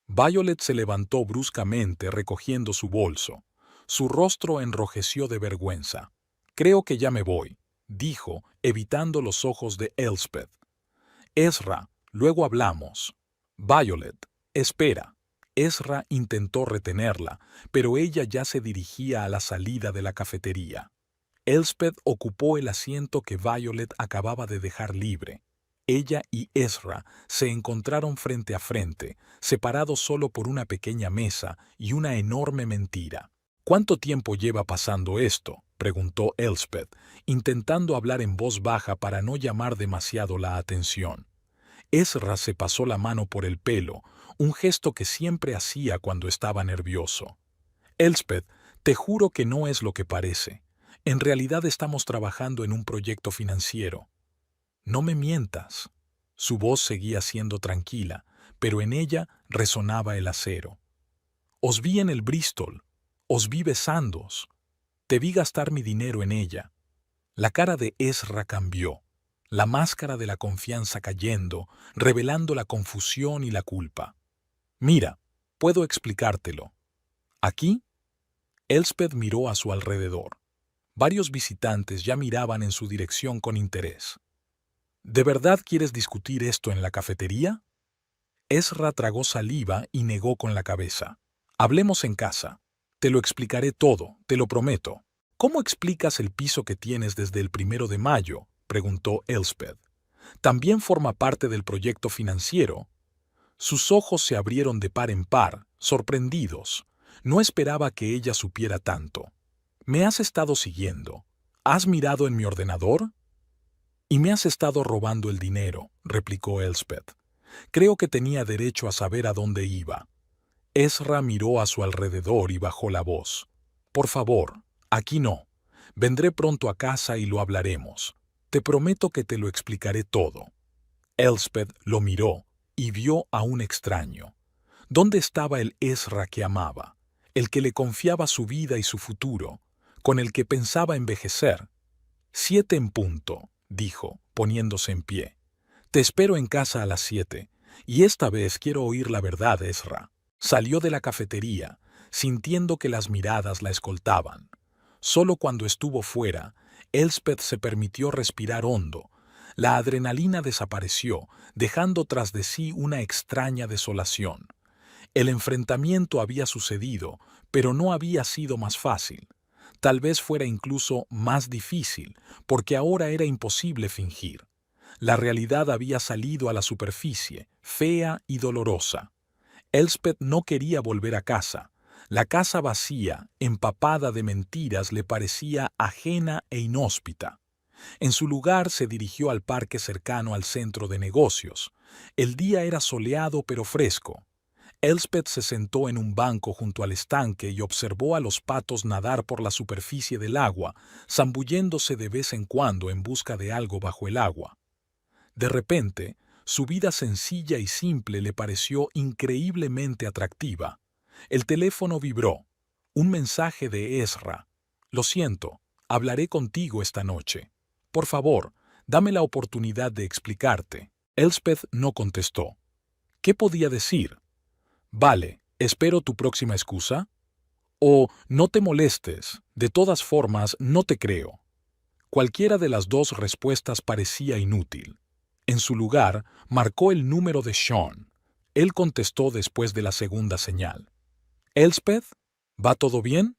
Violet se levantó bruscamente recogiendo su bolso. Su rostro enrojeció de vergüenza. «Creo que ya me voy», dijo, evitando los ojos de Elspeth. «Ezra, luego hablamos». «Violet, espera». Ezra intentó retenerla, pero ella ya se dirigía a la salida de la cafetería. Elspeth ocupó el asiento que Violet acababa de dejar libre. Ella y Ezra se encontraron frente a frente, separados solo por una pequeña mesa y una enorme mentira. «¿Cuánto tiempo lleva pasando esto?», preguntó Elspeth, intentando hablar en voz baja para no llamar demasiado la atención. Ezra se pasó la mano por el pelo, un gesto que siempre hacía cuando estaba nervioso. «Elspeth, te juro que no es lo que parece. En realidad estamos trabajando en un proyecto financiero». «No me mientas». Su voz seguía siendo tranquila, pero en ella resonaba el acero. «Os vi en el Bristol. Os vi besándoos. Te vi gastar mi dinero en ella. La cara de Ezra cambió, la máscara de la confianza cayendo, revelando la confusión y la culpa. Mira, puedo explicártelo. Aquí, Elspeth miró a su alrededor. Varios visitantes ya miraban en su dirección con interés. ¿De verdad quieres discutir esto en la cafetería? Ezra tragó saliva y negó con la cabeza. Hablemos en casa. Te lo explicaré todo, te lo prometo. ¿Cómo explicas el piso que tienes desde el 1 de mayo? Preguntó Elspeth. ¿También forma parte del proyecto financiero? Sus ojos se abrieron de par en par, sorprendidos. No esperaba que ella supiera tanto. ¿Me has estado siguiendo? ¿Has mirado en mi ordenador? Y me has estado robando el dinero, replicó Elspeth. Creo que tenía derecho a saber a dónde iba. Ezra miró a su alrededor y bajó la voz. Por favor, aquí no. Vendré pronto a casa y lo hablaremos. Te prometo que te lo explicaré todo. Elspeth lo miró y vio a un extraño. ¿Dónde estaba el Ezra que amaba? El que le confiaba su vida y su futuro, con el que pensaba envejecer. 7 en punto, dijo, poniéndose en pie. Te espero en casa a las 7, y esta vez quiero oír la verdad, Ezra. Salió de la cafetería, sintiendo que las miradas la escoltaban. Solo cuando estuvo fuera, Elspeth se permitió respirar hondo. La adrenalina desapareció, dejando tras de sí una extraña desolación. El enfrentamiento había sucedido, pero no había sido más fácil. Tal vez fuera incluso más difícil, porque ahora era imposible fingir. La realidad había salido a la superficie, fea y dolorosa. Elspeth no quería volver a casa. La casa vacía, empapada de mentiras, le parecía ajena e inhóspita. En su lugar se dirigió al parque cercano al centro de negocios. El día era soleado pero fresco. Elspeth se sentó en un banco junto al estanque y observó a los patos nadar por la superficie del agua, zambulléndose de vez en cuando en busca de algo bajo el agua. De repente, su vida sencilla y simple le pareció increíblemente atractiva. El teléfono vibró. Un mensaje de Ezra. Lo siento, hablaré contigo esta noche. Por favor, dame la oportunidad de explicarte. Elspeth no contestó. ¿Qué podía decir? Vale, espero tu próxima excusa. O no te molestes, de todas formas no te creo. Cualquiera de las dos respuestas parecía inútil. En su lugar, marcó el número de Sean. Él contestó después de la segunda señal. «¿Elspeth? ¿Va todo bien?»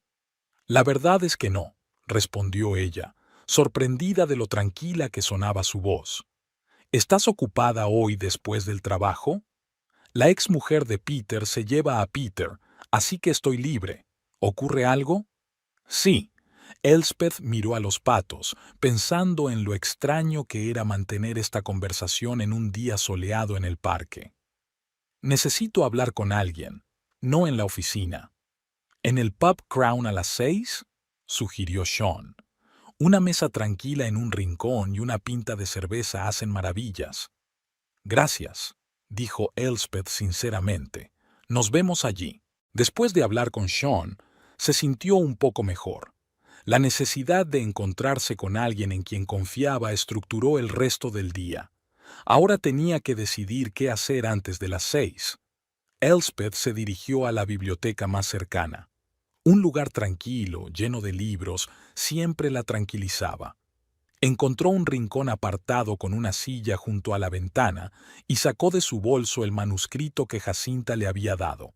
«La verdad es que no», respondió ella, sorprendida de lo tranquila que sonaba su voz. «¿Estás ocupada hoy después del trabajo?» «La exmujer de Peter se lleva a Peter, así que estoy libre. ¿Ocurre algo?» «Sí». Elspeth miró a los patos, pensando en lo extraño que era mantener esta conversación en un día soleado en el parque. «Necesito hablar con alguien, no en la oficina». «¿En el pub Crown a las 6?» sugirió Sean. «Una mesa tranquila en un rincón y una pinta de cerveza hacen maravillas». «Gracias», dijo Elspeth sinceramente. «Nos vemos allí». Después de hablar con Sean, se sintió un poco mejor. La necesidad de encontrarse con alguien en quien confiaba estructuró el resto del día. Ahora tenía que decidir qué hacer antes de las 6. Elspeth se dirigió a la biblioteca más cercana. Un lugar tranquilo, lleno de libros, siempre la tranquilizaba. Encontró un rincón apartado con una silla junto a la ventana y sacó de su bolso el manuscrito que Jacinta le había dado.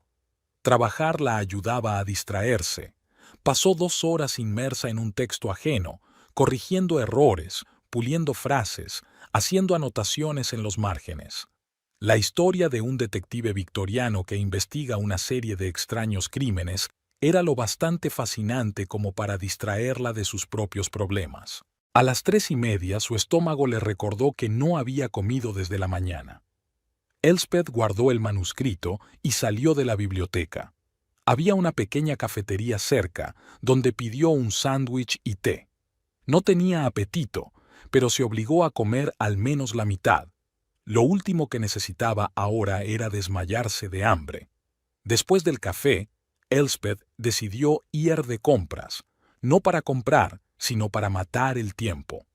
Trabajar la ayudaba a distraerse. Pasó 2 horas inmersa en un texto ajeno, corrigiendo errores, puliendo frases, haciendo anotaciones en los márgenes. La historia de un detective victoriano que investiga una serie de extraños crímenes era lo bastante fascinante como para distraerla de sus propios problemas. A las 3:30 su estómago le recordó que no había comido desde la mañana. Elspeth guardó el manuscrito y salió de la biblioteca. Había una pequeña cafetería cerca, donde pidió un sándwich y té. No tenía apetito, pero se obligó a comer al menos la mitad. Lo último que necesitaba ahora era desmayarse de hambre. Después del café, Elspeth decidió ir de compras, no para comprar, sino para matar el tiempo.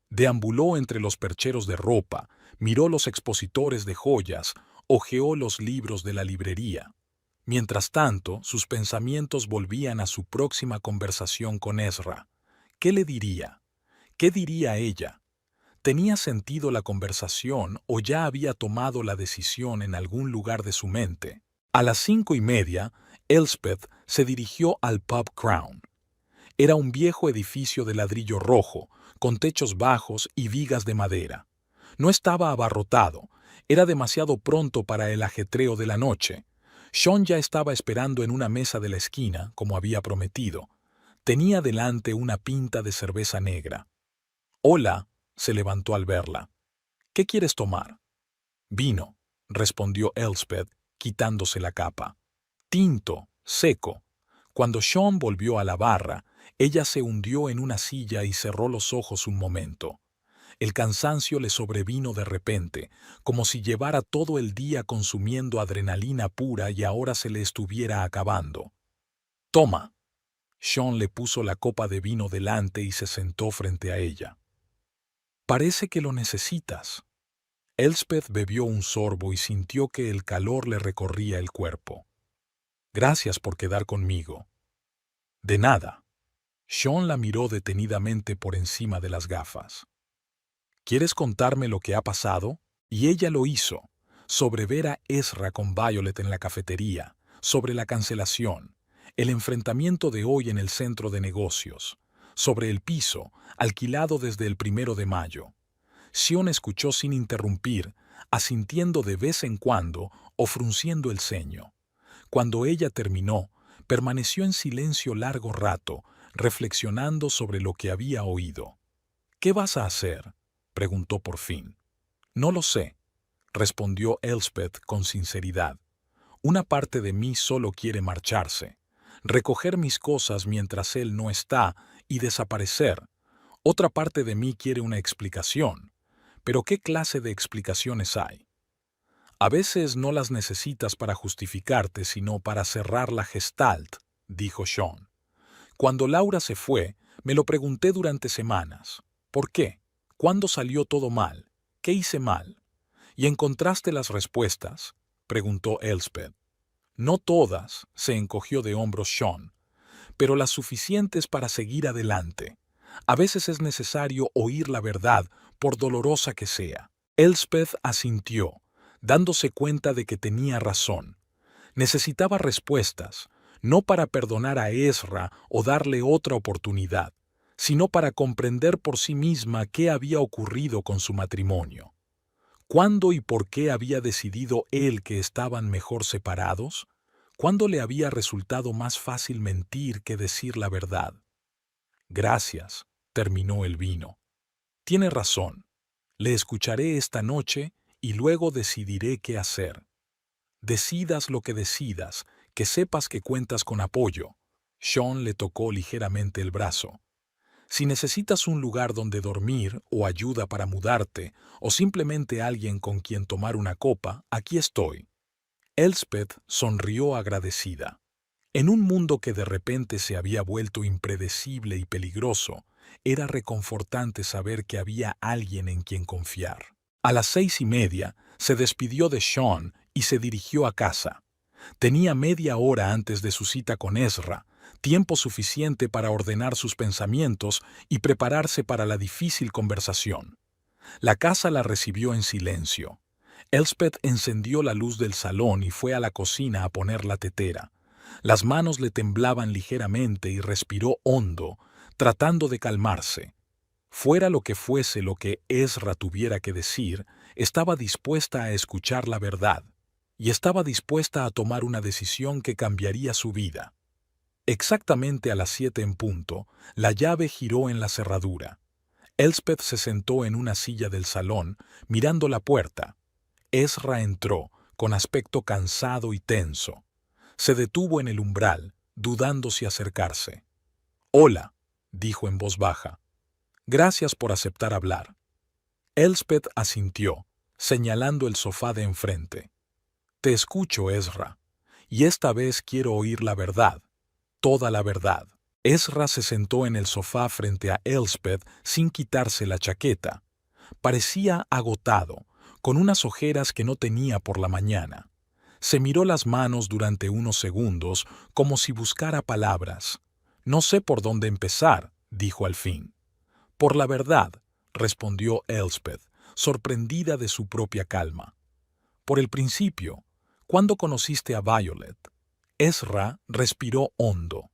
Deambuló entre los percheros de ropa, miró los expositores de joyas, hojeó los libros de la librería. Mientras tanto, sus pensamientos volvían a su próxima conversación con Ezra. ¿Qué le diría? ¿Qué diría ella? ¿Tenía sentido la conversación o ya había tomado la decisión en algún lugar de su mente? A las 5:30, Elspeth se dirigió al pub Crown. Era un viejo edificio de ladrillo rojo, con techos bajos y vigas de madera. No estaba abarrotado, era demasiado pronto para el ajetreo de la noche. Sean ya estaba esperando en una mesa de la esquina, como había prometido. Tenía delante una pinta de cerveza negra. «Hola», se levantó al verla. «¿Qué quieres tomar?» «Vino», respondió Elspeth, quitándose la capa. «Tinto, seco». Cuando Sean volvió a la barra, ella se hundió en una silla y cerró los ojos un momento. El cansancio le sobrevino de repente, como si llevara todo el día consumiendo adrenalina pura y ahora se le estuviera acabando. «Toma». Sean le puso la copa de vino delante y se sentó frente a ella. «Parece que lo necesitas». Elspeth bebió un sorbo y sintió que el calor le recorría el cuerpo. «Gracias por quedar conmigo». «De nada». Sean la miró detenidamente por encima de las gafas. «¿Quieres contarme lo que ha pasado?» Y ella lo hizo, sobre ver a Ezra con Violet en la cafetería, sobre la cancelación, el enfrentamiento de hoy en el centro de negocios, sobre el piso, alquilado desde el 1 de mayo. Sean escuchó sin interrumpir, asintiendo de vez en cuando o frunciendo el ceño. Cuando ella terminó, permaneció en silencio largo rato, reflexionando sobre lo que había oído. «¿Qué vas a hacer?», preguntó por fin. «No lo sé», respondió Elspeth con sinceridad. «Una parte de mí solo quiere marcharse, recoger mis cosas mientras él no está y desaparecer. Otra parte de mí quiere una explicación. Pero ¿qué clase de explicaciones hay? A veces no las necesitas para justificarte, sino para cerrar la gestalt», dijo Sean. «Cuando Laura se fue, me lo pregunté durante semanas. ¿Por qué? ¿Cuándo salió todo mal? ¿Qué hice mal?» «¿Y encontraste las respuestas?», preguntó Elspeth. «No todas», se encogió de hombros Sean, «pero las suficientes para seguir adelante. A veces es necesario oír la verdad, por dolorosa que sea». Elspeth asintió, dándose cuenta de que tenía razón. Necesitaba respuestas, no para perdonar a Ezra o darle otra oportunidad, sino para comprender por sí misma qué había ocurrido con su matrimonio. ¿Cuándo y por qué había decidido él que estaban mejor separados? ¿Cuándo le había resultado más fácil mentir que decir la verdad? «Gracias», terminó el vino. «Tiene razón. Le escucharé esta noche y luego decidiré qué hacer». «Decidas lo que decidas, que sepas que cuentas con apoyo». Sean le tocó ligeramente el brazo. «Si necesitas un lugar donde dormir o ayuda para mudarte o simplemente alguien con quien tomar una copa, aquí estoy». Elspeth sonrió agradecida. En un mundo que de repente se había vuelto impredecible y peligroso, era reconfortante saber que había alguien en quien confiar. A las 6:30 se despidió de Sean y se dirigió a casa. Tenía media hora antes de su cita con Ezra, tiempo suficiente para ordenar sus pensamientos y prepararse para la difícil conversación. La casa la recibió en silencio. Elspeth encendió la luz del salón y fue a la cocina a poner la tetera. Las manos le temblaban ligeramente y respiró hondo, tratando de calmarse. Fuera lo que fuese lo que Ezra tuviera que decir, estaba dispuesta a escuchar la verdad, y estaba dispuesta a tomar una decisión que cambiaría su vida. Exactamente a las 7 en punto, la llave giró en la cerradura. Elspeth se sentó en una silla del salón, mirando la puerta. Ezra entró, con aspecto cansado y tenso. Se detuvo en el umbral, dudando si acercarse. «Hola», dijo en voz baja. «Gracias por aceptar hablar». Elspeth asintió, señalando el sofá de enfrente. «Te escucho, Ezra. y esta vez quiero oír la verdad, toda la verdad. Ezra se sentó en el sofá frente a Elspeth sin quitarse la chaqueta. Parecía agotado, con unas ojeras que no tenía por la mañana. Se miró las manos durante unos segundos, como si buscara palabras. No sé por dónde empezar, dijo al fin. Por la verdad, respondió Elspeth, sorprendida de su propia calma. Por el principio, ¿cuándo conociste a Violet? Ezra respiró hondo.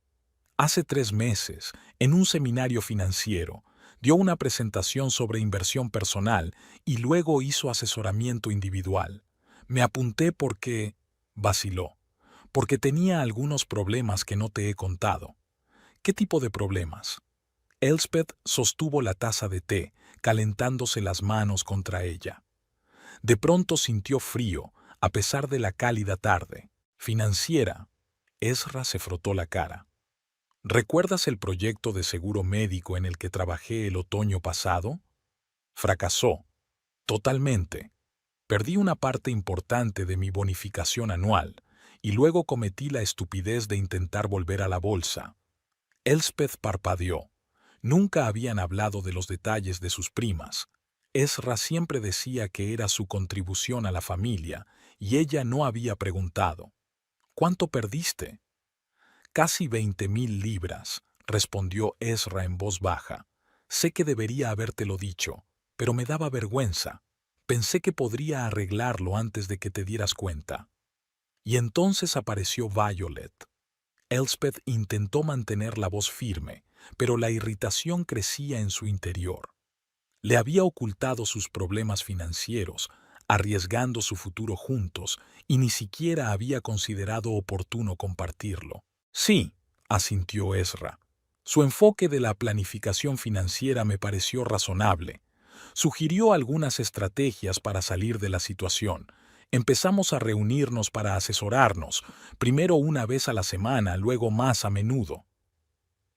Hace 3 meses, en un seminario financiero, dio una presentación sobre inversión personal y luego hizo asesoramiento individual. Me apunté porque... vaciló. Porque tenía algunos problemas que no te he contado. ¿Qué tipo de problemas? Elspeth sostuvo la taza de té, calentándose las manos contra ella. De pronto sintió frío, a pesar de la cálida tarde. Financiera. Ezra se frotó la cara. ¿Recuerdas el proyecto de seguro médico en el que trabajé el otoño pasado? Fracasó. Totalmente. Perdí una parte importante de mi bonificación anual y luego cometí la estupidez de intentar volver a la bolsa. Elspeth parpadeó. Nunca habían hablado de los detalles de sus primas. Ezra siempre decía que era su contribución a la familia y ella no había preguntado. ¿Cuánto perdiste? Casi 20.000 libras, respondió Ezra en voz baja. Sé que debería habértelo dicho, pero me daba vergüenza. Pensé que podría arreglarlo antes de que te dieras cuenta. Y entonces apareció Violet. Elspeth intentó mantener la voz firme, pero la irritación crecía en su interior. Le había ocultado sus problemas financieros, arriesgando su futuro juntos, y ni siquiera había considerado oportuno compartirlo. Sí, asintió Ezra. Su enfoque de la planificación financiera me pareció razonable. Sugirió algunas estrategias para salir de la situación. Empezamos a reunirnos para asesorarnos, primero una vez a la semana, luego más a menudo.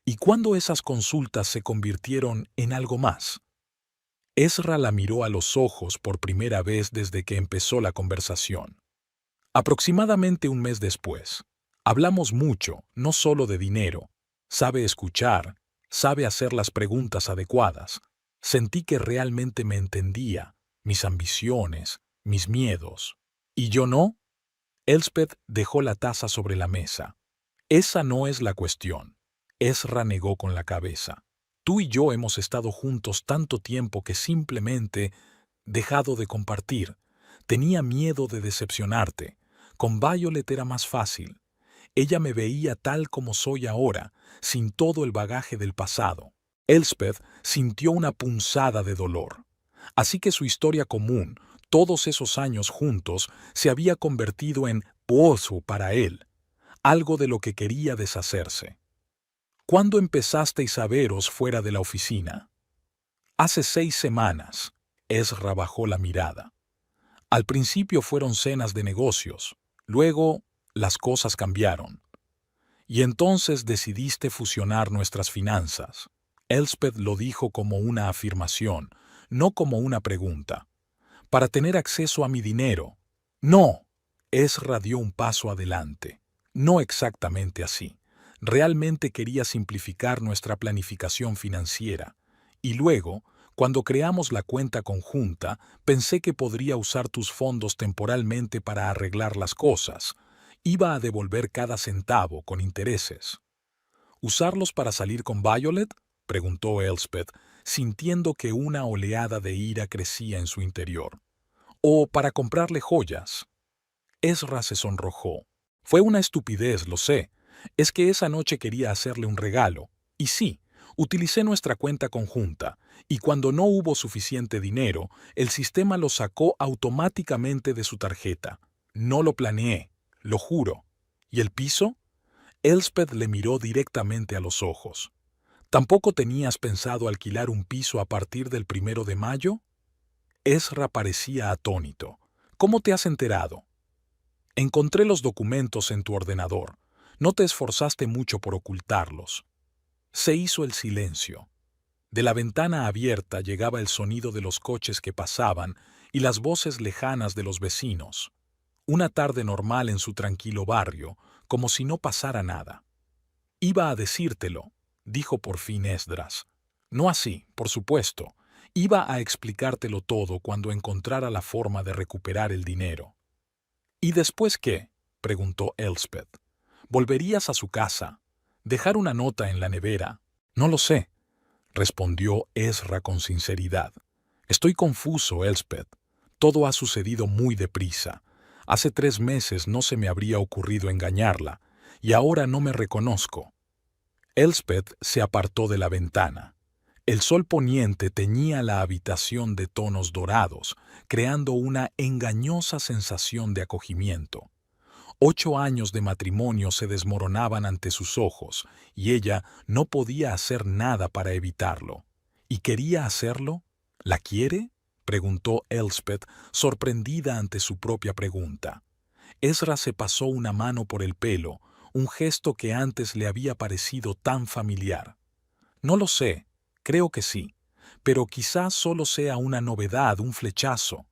¿Y cuándo esas consultas se convirtieron en algo más? Ezra la miró a los ojos por primera vez desde que empezó la conversación. Aproximadamente un mes después. Hablamos mucho, no solo de dinero. Sabe escuchar, sabe hacer las preguntas adecuadas. Sentí que realmente me entendía, mis ambiciones, mis miedos. ¿Y yo no? Elspeth dejó la taza sobre la mesa. Esa no es la cuestión. Ezra negó con la cabeza. Tú y yo hemos estado juntos tanto tiempo que simplemente dejado de compartir. Tenía miedo de decepcionarte. Con Violet era más fácil. Ella me veía tal como soy ahora, sin todo el bagaje del pasado. Elspeth sintió una punzada de dolor. Así que su historia común, todos esos años juntos, se había convertido en pozo para él, algo de lo que quería deshacerse. ¿Cuándo empezasteis a veros fuera de la oficina? Hace 6 semanas. Ezra bajó la mirada. Al principio fueron cenas de negocios, luego las cosas cambiaron. Y entonces decidiste fusionar nuestras finanzas. Elspeth lo dijo como una afirmación, no como una pregunta. Para tener acceso a mi dinero. No. Ezra dio un paso adelante. No exactamente así. Realmente quería simplificar nuestra planificación financiera. Y luego, cuando creamos la cuenta conjunta, pensé que podría usar tus fondos temporalmente para arreglar las cosas. Iba a devolver cada centavo con intereses. ¿Usarlos para salir con Violet? Preguntó Elspeth, sintiendo que una oleada de ira crecía en su interior. ¿O para comprarle joyas? Ezra se sonrojó. Fue una estupidez, lo sé. Es que esa noche quería hacerle un regalo. Y sí, utilicé nuestra cuenta conjunta, y cuando no hubo suficiente dinero, el sistema lo sacó automáticamente de su tarjeta. No lo planeé, lo juro. ¿Y el piso? Elspeth le miró directamente a los ojos. ¿Tampoco tenías pensado alquilar un piso a partir del 1 de mayo? Ezra parecía atónito. ¿Cómo te has enterado? Encontré los documentos en tu ordenador. No te esforzaste mucho por ocultarlos. Se hizo el silencio. De la ventana abierta llegaba el sonido de los coches que pasaban y las voces lejanas de los vecinos. Una tarde normal en su tranquilo barrio, como si no pasara nada. Iba a decírtelo, dijo por fin Esdras. No así, por supuesto. Iba a explicártelo todo cuando encontrara la forma de recuperar el dinero. ¿Y después qué?, preguntó Elspeth. ¿Volverías a su casa? ¿Dejar una nota en la nevera? No lo sé, respondió Ezra con sinceridad. Estoy confuso, Elspeth. Todo ha sucedido muy deprisa. Hace 3 meses no se me habría ocurrido engañarla, y ahora no me reconozco. Elspeth se apartó de la ventana. El sol poniente teñía la habitación de tonos dorados, creando una engañosa sensación de acogimiento. 8 años de matrimonio se desmoronaban ante sus ojos, y ella no podía hacer nada para evitarlo. ¿Y quería hacerlo? ¿La quiere?, preguntó Elspeth, sorprendida ante su propia pregunta. Ezra se pasó una mano por el pelo, un gesto que antes le había parecido tan familiar. No lo sé, creo que sí, pero quizás solo sea una novedad, un flechazo.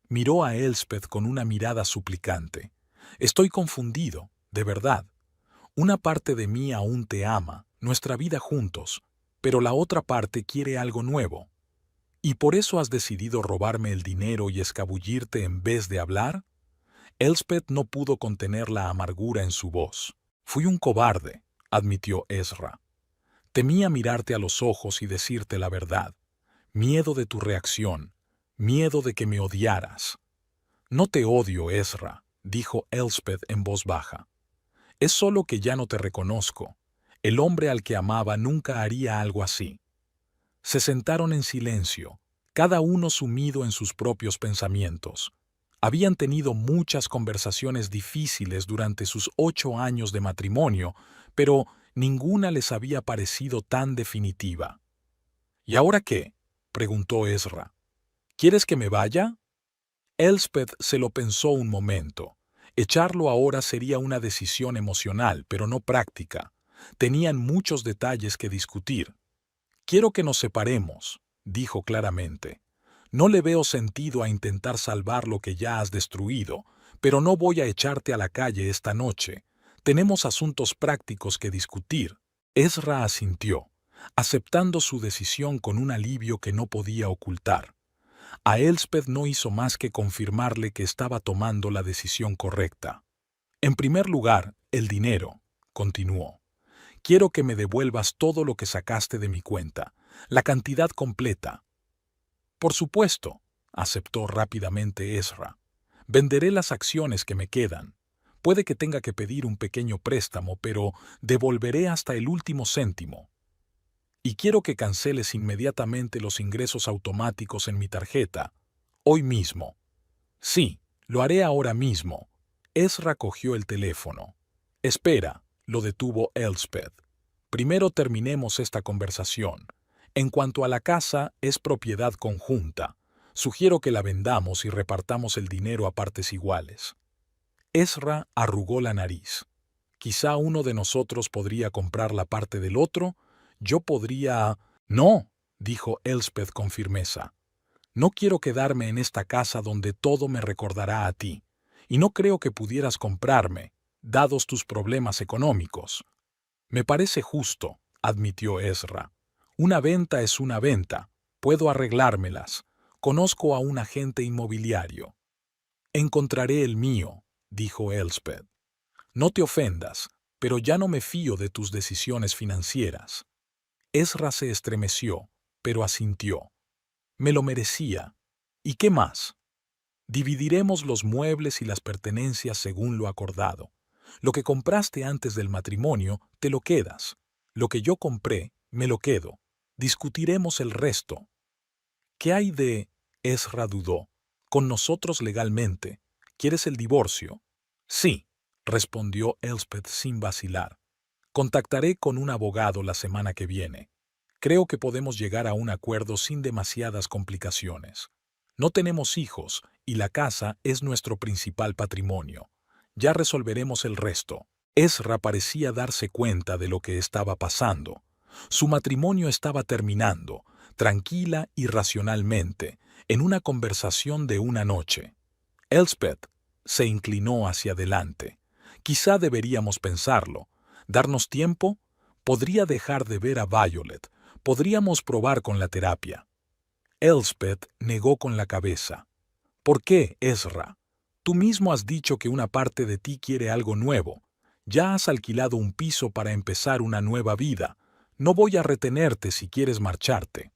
Miró a Elspeth con una mirada suplicante. Estoy confundido, de verdad. Una parte de mí aún te ama, nuestra vida juntos, pero la otra parte quiere algo nuevo. ¿Y por eso has decidido robarme el dinero y escabullirte en vez de hablar? Elspeth no pudo contener la amargura en su voz. Fui un cobarde, admitió Ezra. Temía mirarte a los ojos y decirte la verdad. Miedo de tu reacción, miedo de que me odiaras. No te odio, Ezra, dijo Elspeth en voz baja. Es solo que ya no te reconozco. El hombre al que amaba nunca haría algo así. Se sentaron en silencio, cada uno sumido en sus propios pensamientos. Habían tenido muchas conversaciones difíciles durante sus 8 años de matrimonio, pero ninguna les había parecido tan definitiva. ¿Y ahora qué?, preguntó Ezra. ¿Quieres que me vaya? Elspeth se lo pensó un momento. Echarlo ahora sería una decisión emocional, pero no práctica. Tenían muchos detalles que discutir. Quiero que nos separemos, dijo claramente. No le veo sentido a intentar salvar lo que ya has destruido, pero no voy a echarte a la calle esta noche. Tenemos asuntos prácticos que discutir. Ezra asintió, aceptando su decisión con un alivio que no podía ocultar. A Elspeth no hizo más que confirmarle que estaba tomando la decisión correcta. En primer lugar, el dinero, continuó. Quiero que me devuelvas todo lo que sacaste de mi cuenta, la cantidad completa. Por supuesto, aceptó rápidamente Ezra. Venderé las acciones que me quedan. Puede que tenga que pedir un pequeño préstamo, pero devolveré hasta el último céntimo. Y quiero que canceles inmediatamente los ingresos automáticos en mi tarjeta, hoy mismo. Sí, lo haré ahora mismo. Ezra cogió el teléfono. Espera, lo detuvo Elspeth. Primero terminemos esta conversación. En cuanto a la casa, es propiedad conjunta. Sugiero que la vendamos y repartamos el dinero a partes iguales. Ezra arrugó la nariz. Quizá uno de nosotros podría comprar la parte del otro. Yo podría... No, dijo Elspeth con firmeza. No quiero quedarme en esta casa donde todo me recordará a ti, y no creo que pudieras comprarme, dados tus problemas económicos. Me parece justo, admitió Ezra. Una venta es una venta. Puedo arreglármelas. Conozco a un agente inmobiliario. Encontraré el mío, dijo Elspeth. No te ofendas, pero ya no me fío de tus decisiones financieras. Ezra se estremeció, pero asintió. Me lo merecía. ¿Y qué más? Dividiremos los muebles y las pertenencias según lo acordado. Lo que compraste antes del matrimonio, te lo quedas. Lo que yo compré, me lo quedo. Discutiremos el resto. ¿Qué hay de...? Ezra dudó. Con nosotros legalmente. ¿Quieres el divorcio? Sí, respondió Elspeth sin vacilar. Contactaré con un abogado la semana que viene. Creo que podemos llegar a un acuerdo sin demasiadas complicaciones. No tenemos hijos y la casa es nuestro principal patrimonio. Ya resolveremos el resto. Ezra parecía darse cuenta de lo que estaba pasando. Su matrimonio estaba terminando, tranquila y racionalmente, en una conversación de una noche. Elspeth, Se inclinó hacia adelante. Quizá deberíamos pensarlo. ¿Darnos tiempo? Podría dejar de ver a Violet. Podríamos probar con la terapia. Elspeth negó con la cabeza. ¿Por qué, Ezra? Tú mismo has dicho que una parte de ti quiere algo nuevo. Ya has alquilado un piso para empezar una nueva vida. No voy a retenerte si quieres marcharte.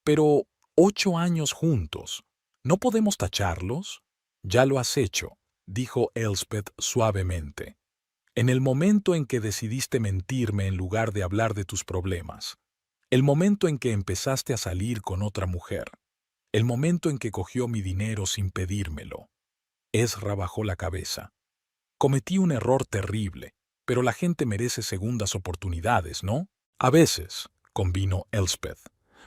Pero 8 años juntos, ¿no podemos tacharlos? Ya lo has hecho, dijo Elspeth suavemente. En el momento en que decidiste mentirme en lugar de hablar de tus problemas. El momento en que empezaste a salir con otra mujer. El momento en que cogió mi dinero sin pedírmelo. Ezra bajó la cabeza. Cometí un error terrible, pero la gente merece segundas oportunidades, ¿no? A veces, convino Elspeth.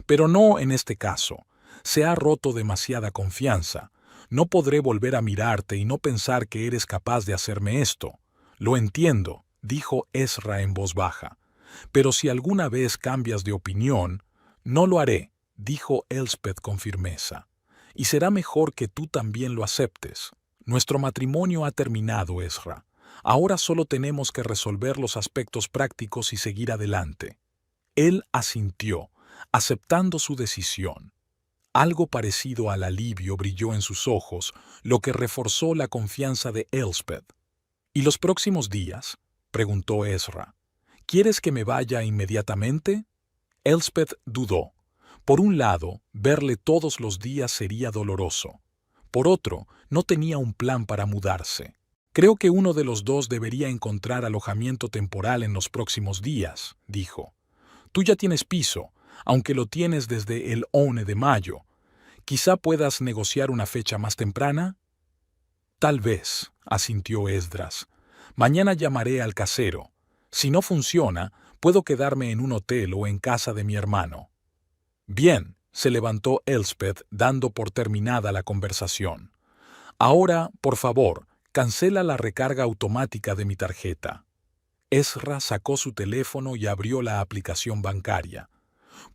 Pero no en este caso. Se ha roto demasiada confianza. No podré volver a mirarte y no pensar que eres capaz de hacerme esto. Lo entiendo, dijo Ezra en voz baja. Pero si alguna vez cambias de opinión, no lo haré, dijo Elspeth con firmeza. Y será mejor que tú también lo aceptes. Nuestro matrimonio ha terminado, Ezra. Ahora solo tenemos que resolver los aspectos prácticos y seguir adelante. Él asintió, aceptando su decisión. Algo parecido al alivio brilló en sus ojos, lo que reforzó la confianza de Elspeth. ¿Y los próximos días? Preguntó Ezra. ¿Quieres que me vaya inmediatamente? Elspeth dudó. Por un lado, verle todos los días sería doloroso. Por otro, no tenía un plan para mudarse. Creo que uno de los dos debería encontrar alojamiento temporal en los próximos días, dijo. Tú ya tienes piso, aunque lo tienes desde el 11 de mayo. ¿Quizá puedas negociar una fecha más temprana? Tal vez, asintió Esdras. Mañana llamaré al casero. Si no funciona, puedo quedarme en un hotel o en casa de mi hermano. Bien, se levantó Elspeth dando por terminada la conversación. Ahora, por favor, cancela la recarga automática de mi tarjeta. Ezra sacó su teléfono y abrió la aplicación bancaria.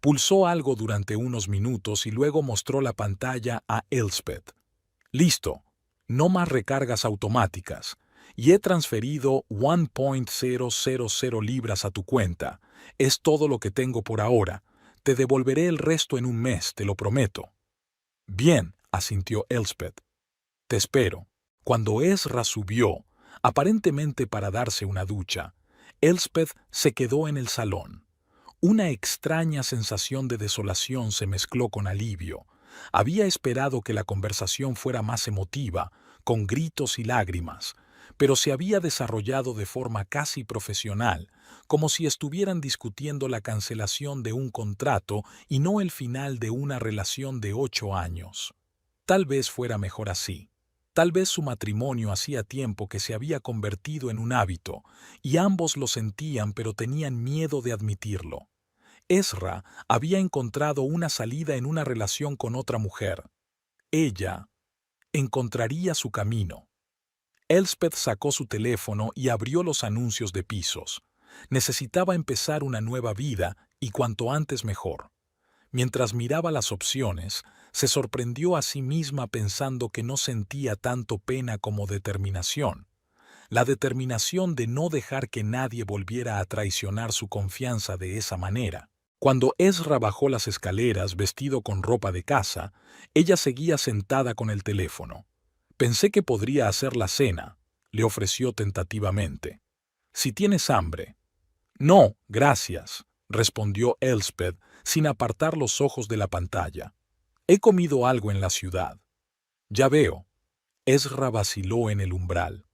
Pulsó algo durante unos minutos y luego mostró la pantalla a Elspeth. Listo, no más recargas automáticas. Y he transferido 1.000 libras a tu cuenta. Es todo lo que tengo por ahora. Te devolveré el resto en un mes, te lo prometo. Bien, asintió Elspeth. Te espero. Cuando Ezra subió, aparentemente para darse una ducha, Elspeth se quedó en el salón. Una extraña sensación de desolación se mezcló con alivio. Había esperado que la conversación fuera más emotiva, con gritos y lágrimas, pero se había desarrollado de forma casi profesional, como si estuvieran discutiendo la cancelación de un contrato y no el final de una relación de 8 años. Tal vez fuera mejor así. Tal vez su matrimonio hacía tiempo que se había convertido en un hábito, y ambos lo sentían pero tenían miedo de admitirlo. Ezra había encontrado una salida en una relación con otra mujer. Ella encontraría su camino. Elspeth sacó su teléfono y abrió los anuncios de pisos. Necesitaba empezar una nueva vida y cuanto antes mejor. Mientras miraba las opciones, se sorprendió a sí misma pensando que no sentía tanto pena como determinación. La determinación de no dejar que nadie volviera a traicionar su confianza de esa manera. Cuando Ezra bajó las escaleras vestido con ropa de casa, ella seguía sentada con el teléfono. Pensé que podría hacer la cena, le ofreció tentativamente. Si tienes hambre. No, gracias, respondió Elspeth sin apartar los ojos de la pantalla. He comido algo en la ciudad. Ya veo. Ezra vaciló en el umbral.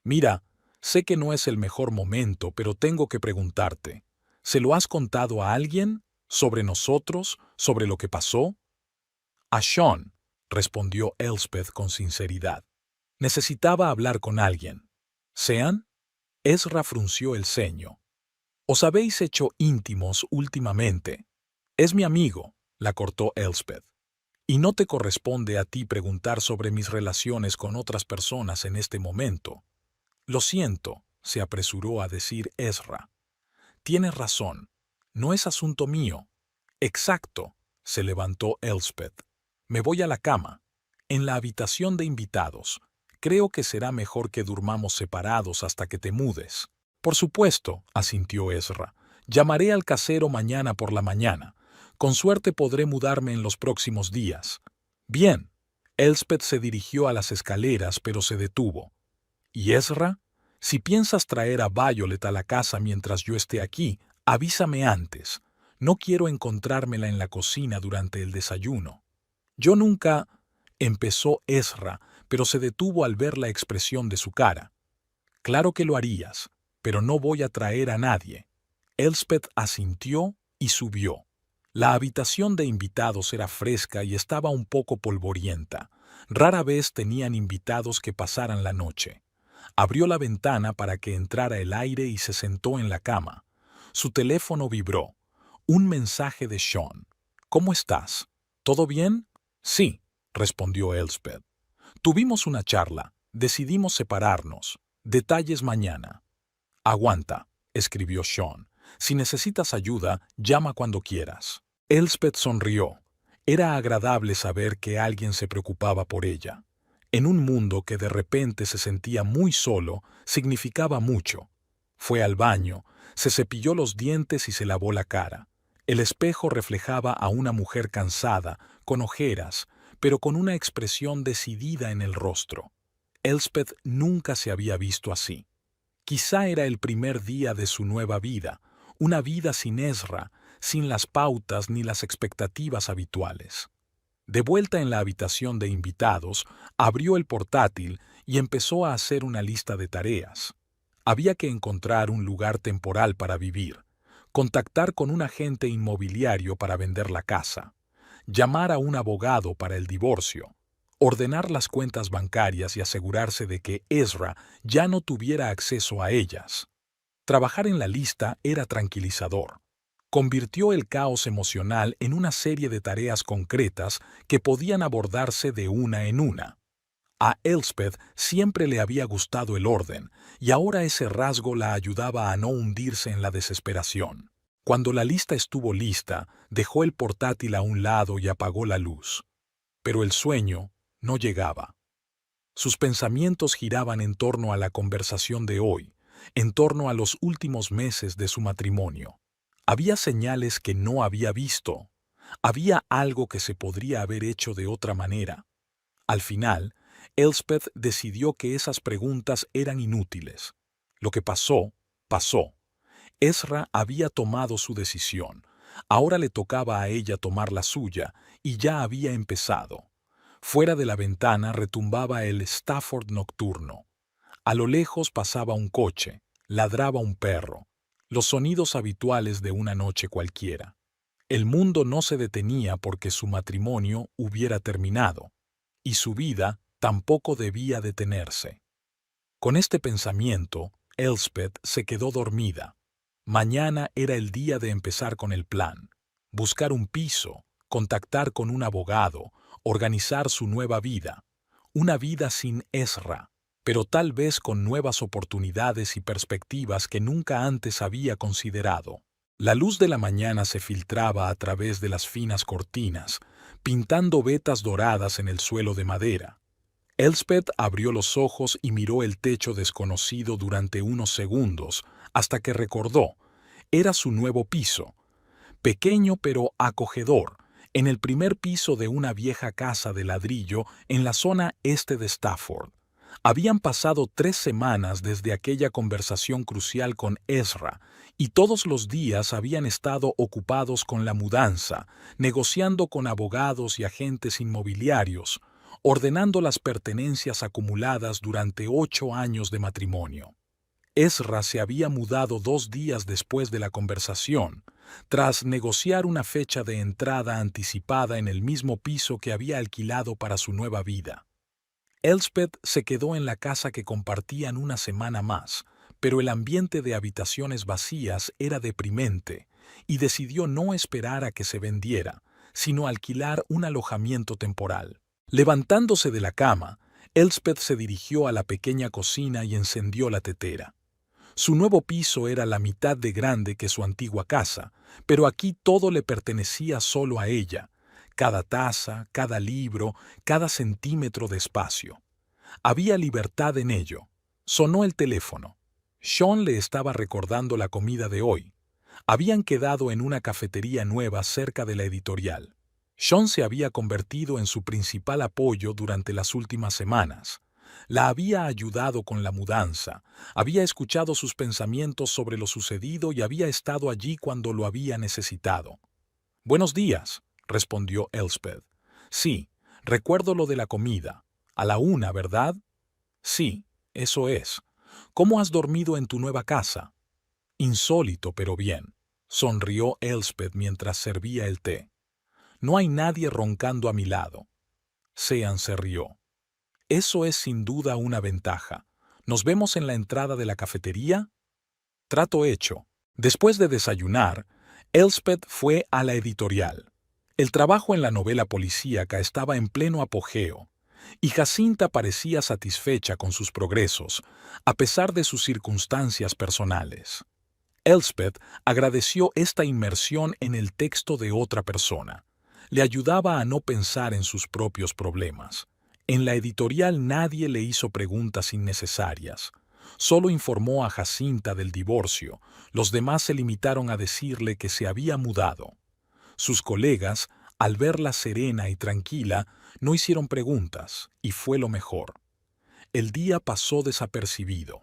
Mira, sé que no es el mejor momento, pero tengo que preguntarte. ¿Se lo has contado a alguien? ¿Sobre nosotros? ¿Sobre lo que pasó? A Sean, respondió Elspeth con sinceridad. Necesitaba hablar con alguien. ¿Sean? Ezra frunció el ceño. Os habéis hecho íntimos últimamente. Es mi amigo, la cortó Elspeth. Y no te corresponde a ti preguntar sobre mis relaciones con otras personas en este momento. Lo siento, se apresuró a decir Ezra. Tienes razón. No es asunto mío. Exacto, se levantó Elspeth. Me voy a la cama. En la habitación de invitados. Creo que será mejor que durmamos separados hasta que te mudes. Por supuesto, asintió Ezra. Llamaré al casero mañana por la mañana. Con suerte podré mudarme en los próximos días. Bien. Elspeth se dirigió a las escaleras, pero se detuvo. ¿Y Ezra? Si piensas traer a Violet a la casa mientras yo esté aquí, avísame antes. No quiero encontrármela en la cocina durante el desayuno. Yo nunca... empezó Ezra, pero se detuvo al ver la expresión de su cara. Claro que lo harías, pero no voy a traer a nadie. Elspeth asintió y subió. La habitación de invitados era fresca y estaba un poco polvorienta. Rara vez tenían invitados que pasaran la noche. Abrió la ventana para que entrara el aire y se sentó en la cama. Su teléfono vibró. Un mensaje de Sean. ¿Cómo estás? ¿Todo bien? Sí, respondió Elspeth. Tuvimos una charla. Decidimos separarnos. Detalles mañana. Aguanta, escribió Sean. Si necesitas ayuda, llama cuando quieras. Elspeth sonrió. Era agradable saber que alguien se preocupaba por ella. En un mundo que de repente se sentía muy solo, significaba mucho. Fue al baño, se cepilló los dientes y se lavó la cara. El espejo reflejaba a una mujer cansada, con ojeras, pero con una expresión decidida en el rostro. Elspeth nunca se había visto así. Quizá era el primer día de su nueva vida, una vida sin Ezra, sin las pautas ni las expectativas habituales. De vuelta en la habitación de invitados, abrió el portátil y empezó a hacer una lista de tareas. Había que encontrar un lugar temporal para vivir, contactar con un agente inmobiliario para vender la casa, llamar a un abogado para el divorcio, ordenar las cuentas bancarias y asegurarse de que Ezra ya no tuviera acceso a ellas. Trabajar en la lista era tranquilizador. Convirtió el caos emocional en una serie de tareas concretas que podían abordarse de una en una. A Elspeth siempre le había gustado el orden, y ahora ese rasgo la ayudaba a no hundirse en la desesperación. Cuando la lista estuvo lista, dejó el portátil a un lado y apagó la luz. Pero el sueño no llegaba. Sus pensamientos giraban en torno a la conversación de hoy, en torno a los últimos meses de su matrimonio. Había señales que no había visto. Había algo que se podría haber hecho de otra manera. Al final, Elspeth decidió que esas preguntas eran inútiles. Lo que pasó, pasó. Ezra había tomado su decisión. Ahora le tocaba a ella tomar la suya, y ya había empezado. Fuera de la ventana retumbaba el Stafford nocturno. A lo lejos pasaba un coche, ladraba un perro. Los sonidos habituales de una noche cualquiera. El mundo no se detenía porque su matrimonio hubiera terminado, y su vida tampoco debía detenerse. Con este pensamiento, Elspeth se quedó dormida. Mañana era el día de empezar con el plan. Buscar un piso, contactar con un abogado, organizar su nueva vida. Una vida sin Ezra, pero tal vez con nuevas oportunidades y perspectivas que nunca antes había considerado. La luz de la mañana se filtraba a través de las finas cortinas, pintando vetas doradas en el suelo de madera. Elspeth abrió los ojos y miró el techo desconocido durante unos segundos, hasta que recordó. Era su nuevo piso. Pequeño pero acogedor, en el primer piso de una vieja casa de ladrillo en la zona este de Stafford. Habían pasado 3 semanas desde aquella conversación crucial con Ezra, y todos los días habían estado ocupados con la mudanza, negociando con abogados y agentes inmobiliarios, ordenando las pertenencias acumuladas durante 8 años de matrimonio. Ezra se había mudado 2 días después de la conversación, tras negociar una fecha de entrada anticipada en el mismo piso que había alquilado para su nueva vida. Elspeth se quedó en la casa que compartían una semana más, pero el ambiente de habitaciones vacías era deprimente, y decidió no esperar a que se vendiera, sino alquilar un alojamiento temporal. Levantándose de la cama, Elspeth se dirigió a la pequeña cocina y encendió la tetera. Su nuevo piso era la mitad de grande que su antigua casa, pero aquí todo le pertenecía solo a ella, cada taza, cada libro, cada centímetro de espacio. Había libertad en ello. Sonó el teléfono. Sean le estaba recordando la comida de hoy. Habían quedado en una cafetería nueva cerca de la editorial. Sean se había convertido en su principal apoyo durante las últimas semanas. La había ayudado con la mudanza, había escuchado sus pensamientos sobre lo sucedido y había estado allí cuando lo había necesitado. «Buenos días», respondió Elspeth. «Sí, recuerdo lo de la comida. A la 1, ¿verdad?» «Sí, eso es. ¿Cómo has dormido en tu nueva casa?» «Insólito, pero bien», sonrió Elspeth mientras servía el té. «No hay nadie roncando a mi lado». Sean se rió. «Eso es sin duda una ventaja. ¿Nos vemos en la entrada de la cafetería?» Trato hecho. Después de desayunar, Elspeth fue a la editorial. El trabajo en la novela policíaca estaba en pleno apogeo, y Jacinta parecía satisfecha con sus progresos, a pesar de sus circunstancias personales. Elspeth agradeció esta inmersión en el texto de otra persona. Le ayudaba a no pensar en sus propios problemas. En la editorial nadie le hizo preguntas innecesarias. Solo informó a Jacinta del divorcio. Los demás se limitaron a decirle que se había mudado. Sus colegas, al verla serena y tranquila, no hicieron preguntas, y fue lo mejor. El día pasó desapercibido.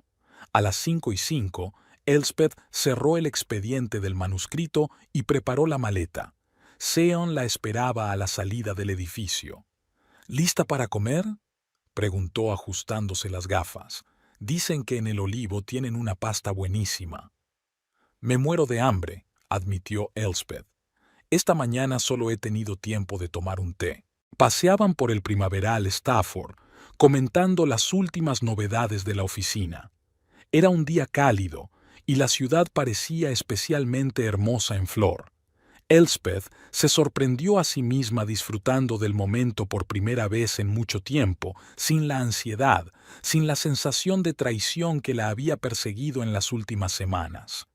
A las 5:05, Elspeth cerró el expediente del manuscrito y preparó la maleta. Sean la esperaba a la salida del edificio. «¿Lista para comer?», preguntó ajustándose las gafas. «Dicen que en el Olivo tienen una pasta buenísima». «Me muero de hambre», admitió Elspeth. «Esta mañana solo he tenido tiempo de tomar un té». Paseaban por el primaveral Stafford, comentando las últimas novedades de la oficina. Era un día cálido, y la ciudad parecía especialmente hermosa en flor. Elspeth se sorprendió a sí misma disfrutando del momento por primera vez en mucho tiempo, sin la ansiedad, sin la sensación de traición que la había perseguido en las últimas semanas.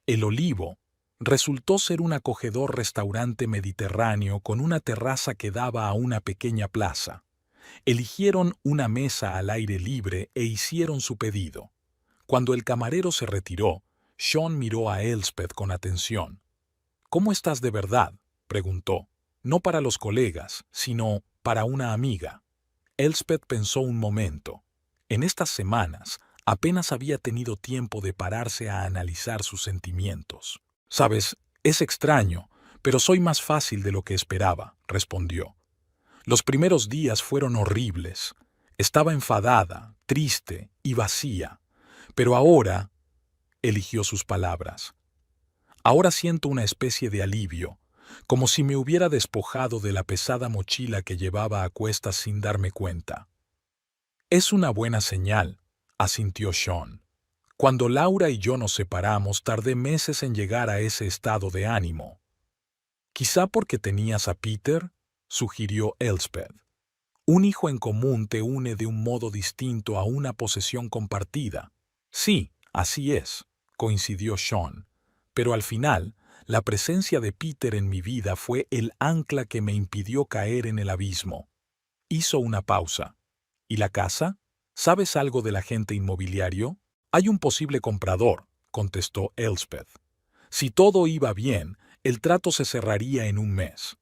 El Olivo resultó ser un acogedor restaurante mediterráneo con una terraza que daba a una pequeña plaza. Eligieron una mesa al aire libre e hicieron su pedido. Cuando el camarero se retiró, Sean miró a Elspeth con atención. «¿Cómo estás de verdad?», preguntó. «No para los colegas, sino para una amiga». Elspeth pensó un momento. En estas semanas apenas había tenido tiempo de pararse a analizar sus sentimientos. «Sabes, es extraño, pero soy más fácil de lo que esperaba», respondió. «Los primeros días fueron horribles. Estaba enfadada, triste y vacía. Pero ahora», eligió sus palabras, «ahora siento una especie de alivio, como si me hubiera despojado de la pesada mochila que llevaba a cuestas sin darme cuenta». «Es una buena señal», asintió Sean. «Cuando Laura y yo nos separamos, tardé meses en llegar a ese estado de ánimo». «Quizá porque tenías a Peter», sugirió Elspeth. «Un hijo en común te une de un modo distinto a una posesión compartida». «Sí, así es», coincidió Sean. «Pero al final, la presencia de Peter en mi vida fue el ancla que me impidió caer en el abismo». Hizo una pausa. «¿Y la casa? ¿Sabes algo del agente inmobiliario?» «Hay un posible comprador», contestó Elspeth. «Si todo iba bien, el trato se cerraría en un mes».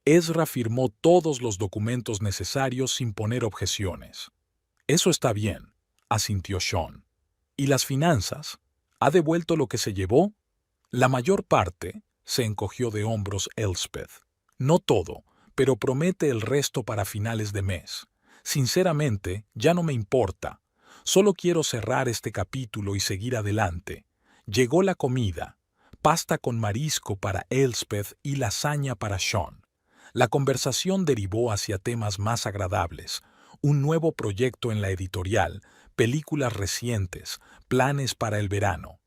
Ezra firmó todos los documentos necesarios sin poner objeciones. «Eso está bien», asintió Sean. «¿Y las finanzas? ¿Ha devuelto lo que se llevó?» «La mayor parte», se encogió de hombros Elspeth. «No todo, pero promete el resto para finales de mes. Sinceramente, ya no me importa. Solo quiero cerrar este capítulo y seguir adelante». Llegó la comida, pasta con marisco para Elspeth y lasaña para Sean. La conversación derivó hacia temas más agradables, un nuevo proyecto en la editorial, películas recientes, planes para el verano.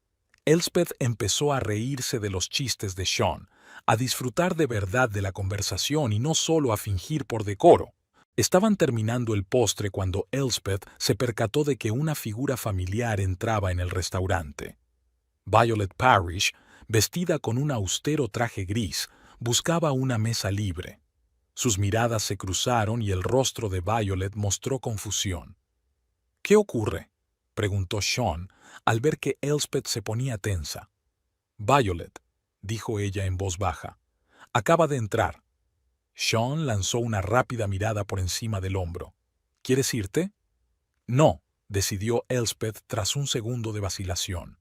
Elspeth empezó a reírse de los chistes de Sean, a disfrutar de verdad de la conversación y no solo a fingir por decoro. Estaban terminando el postre cuando Elspeth se percató de que una figura familiar entraba en el restaurante. Violet Parrish, vestida con un austero traje gris, buscaba una mesa libre. Sus miradas se cruzaron y el rostro de Violet mostró confusión. «¿Qué ocurre?», preguntó Sean al ver que Elspeth se ponía tensa. «Violet», dijo ella en voz baja, «acaba de entrar». Sean lanzó una rápida mirada por encima del hombro. «¿Quieres irte?». «No», decidió Elspeth tras un segundo de vacilación.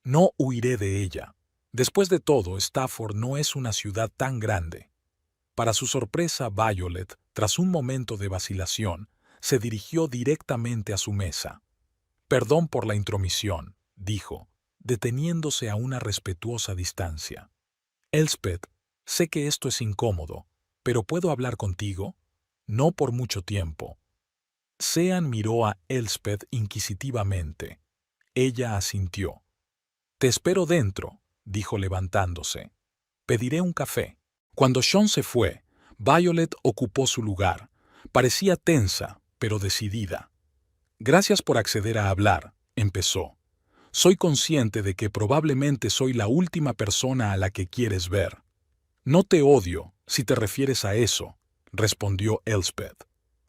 «No huiré de ella. Después de todo, Stafford no es una ciudad tan grande». Para su sorpresa, Violet, tras un momento de vacilación, se dirigió directamente a su mesa. «Perdón por la intromisión», dijo, deteniéndose a una respetuosa distancia. «Elspeth, sé que esto es incómodo, pero ¿puedo hablar contigo?». «No por mucho tiempo». Sean miró a Elspeth inquisitivamente. Ella asintió. «Te espero dentro», dijo levantándose. «Pediré un café». Cuando Sean se fue, Violet ocupó su lugar. Parecía tensa, pero decidida. «Gracias por acceder a hablar», empezó. «Soy consciente de que probablemente soy la última persona a la que quieres ver». «No te odio, si te refieres a eso», respondió Elspeth.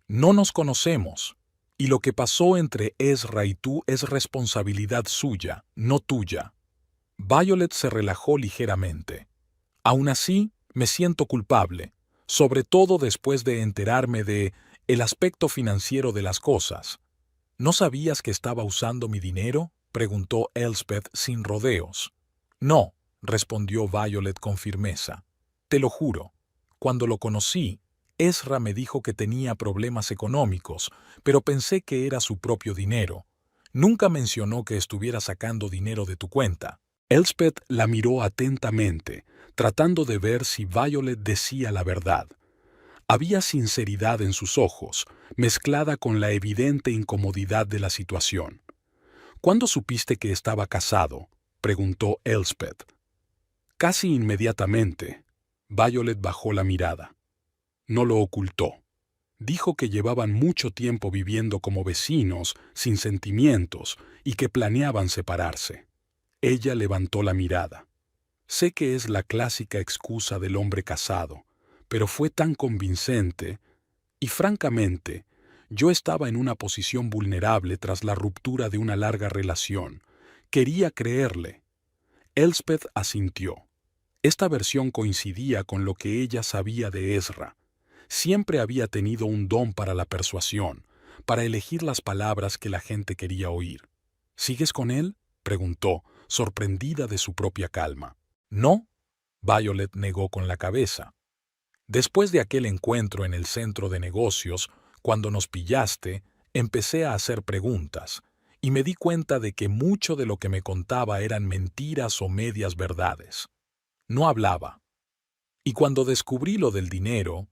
«No nos conocemos, y lo que pasó entre Ezra y tú es responsabilidad suya, no tuya». Violet se relajó ligeramente. «Aún así, me siento culpable, sobre todo después de enterarme de el aspecto financiero de las cosas». «¿No sabías que estaba usando mi dinero?», preguntó Elspeth sin rodeos. «No», respondió Violet con firmeza. «Te lo juro. Cuando lo conocí, Ezra me dijo que tenía problemas económicos, pero pensé que era su propio dinero. Nunca mencionó que estuviera sacando dinero de tu cuenta». Elspeth la miró atentamente, tratando de ver si Violet decía la verdad. Había sinceridad en sus ojos, mezclada con la evidente incomodidad de la situación. «¿Cuándo supiste que estaba casado?», preguntó Elspeth. «Casi inmediatamente». Violet bajó la mirada. No lo ocultó. Dijo que llevaban mucho tiempo viviendo como vecinos, sin sentimientos, y que planeaban separarse. Ella levantó la mirada. «Sé que es la clásica excusa del hombre casado, pero fue tan convincente, y francamente, yo estaba en una posición vulnerable tras la ruptura de una larga relación. Quería creerle». Elspeth asintió. Esta versión coincidía con lo que ella sabía de Ezra. Siempre había tenido un don para la persuasión, para elegir las palabras que la gente quería oír. «¿Sigues con él?», preguntó, sorprendida de su propia calma. «No», Violet negó con la cabeza. «Después de aquel encuentro en el centro de negocios, cuando nos pillaste, empecé a hacer preguntas, y me di cuenta de que mucho de lo que me contaba eran mentiras o medias verdades. No hablaba. Y cuando descubrí lo del dinero,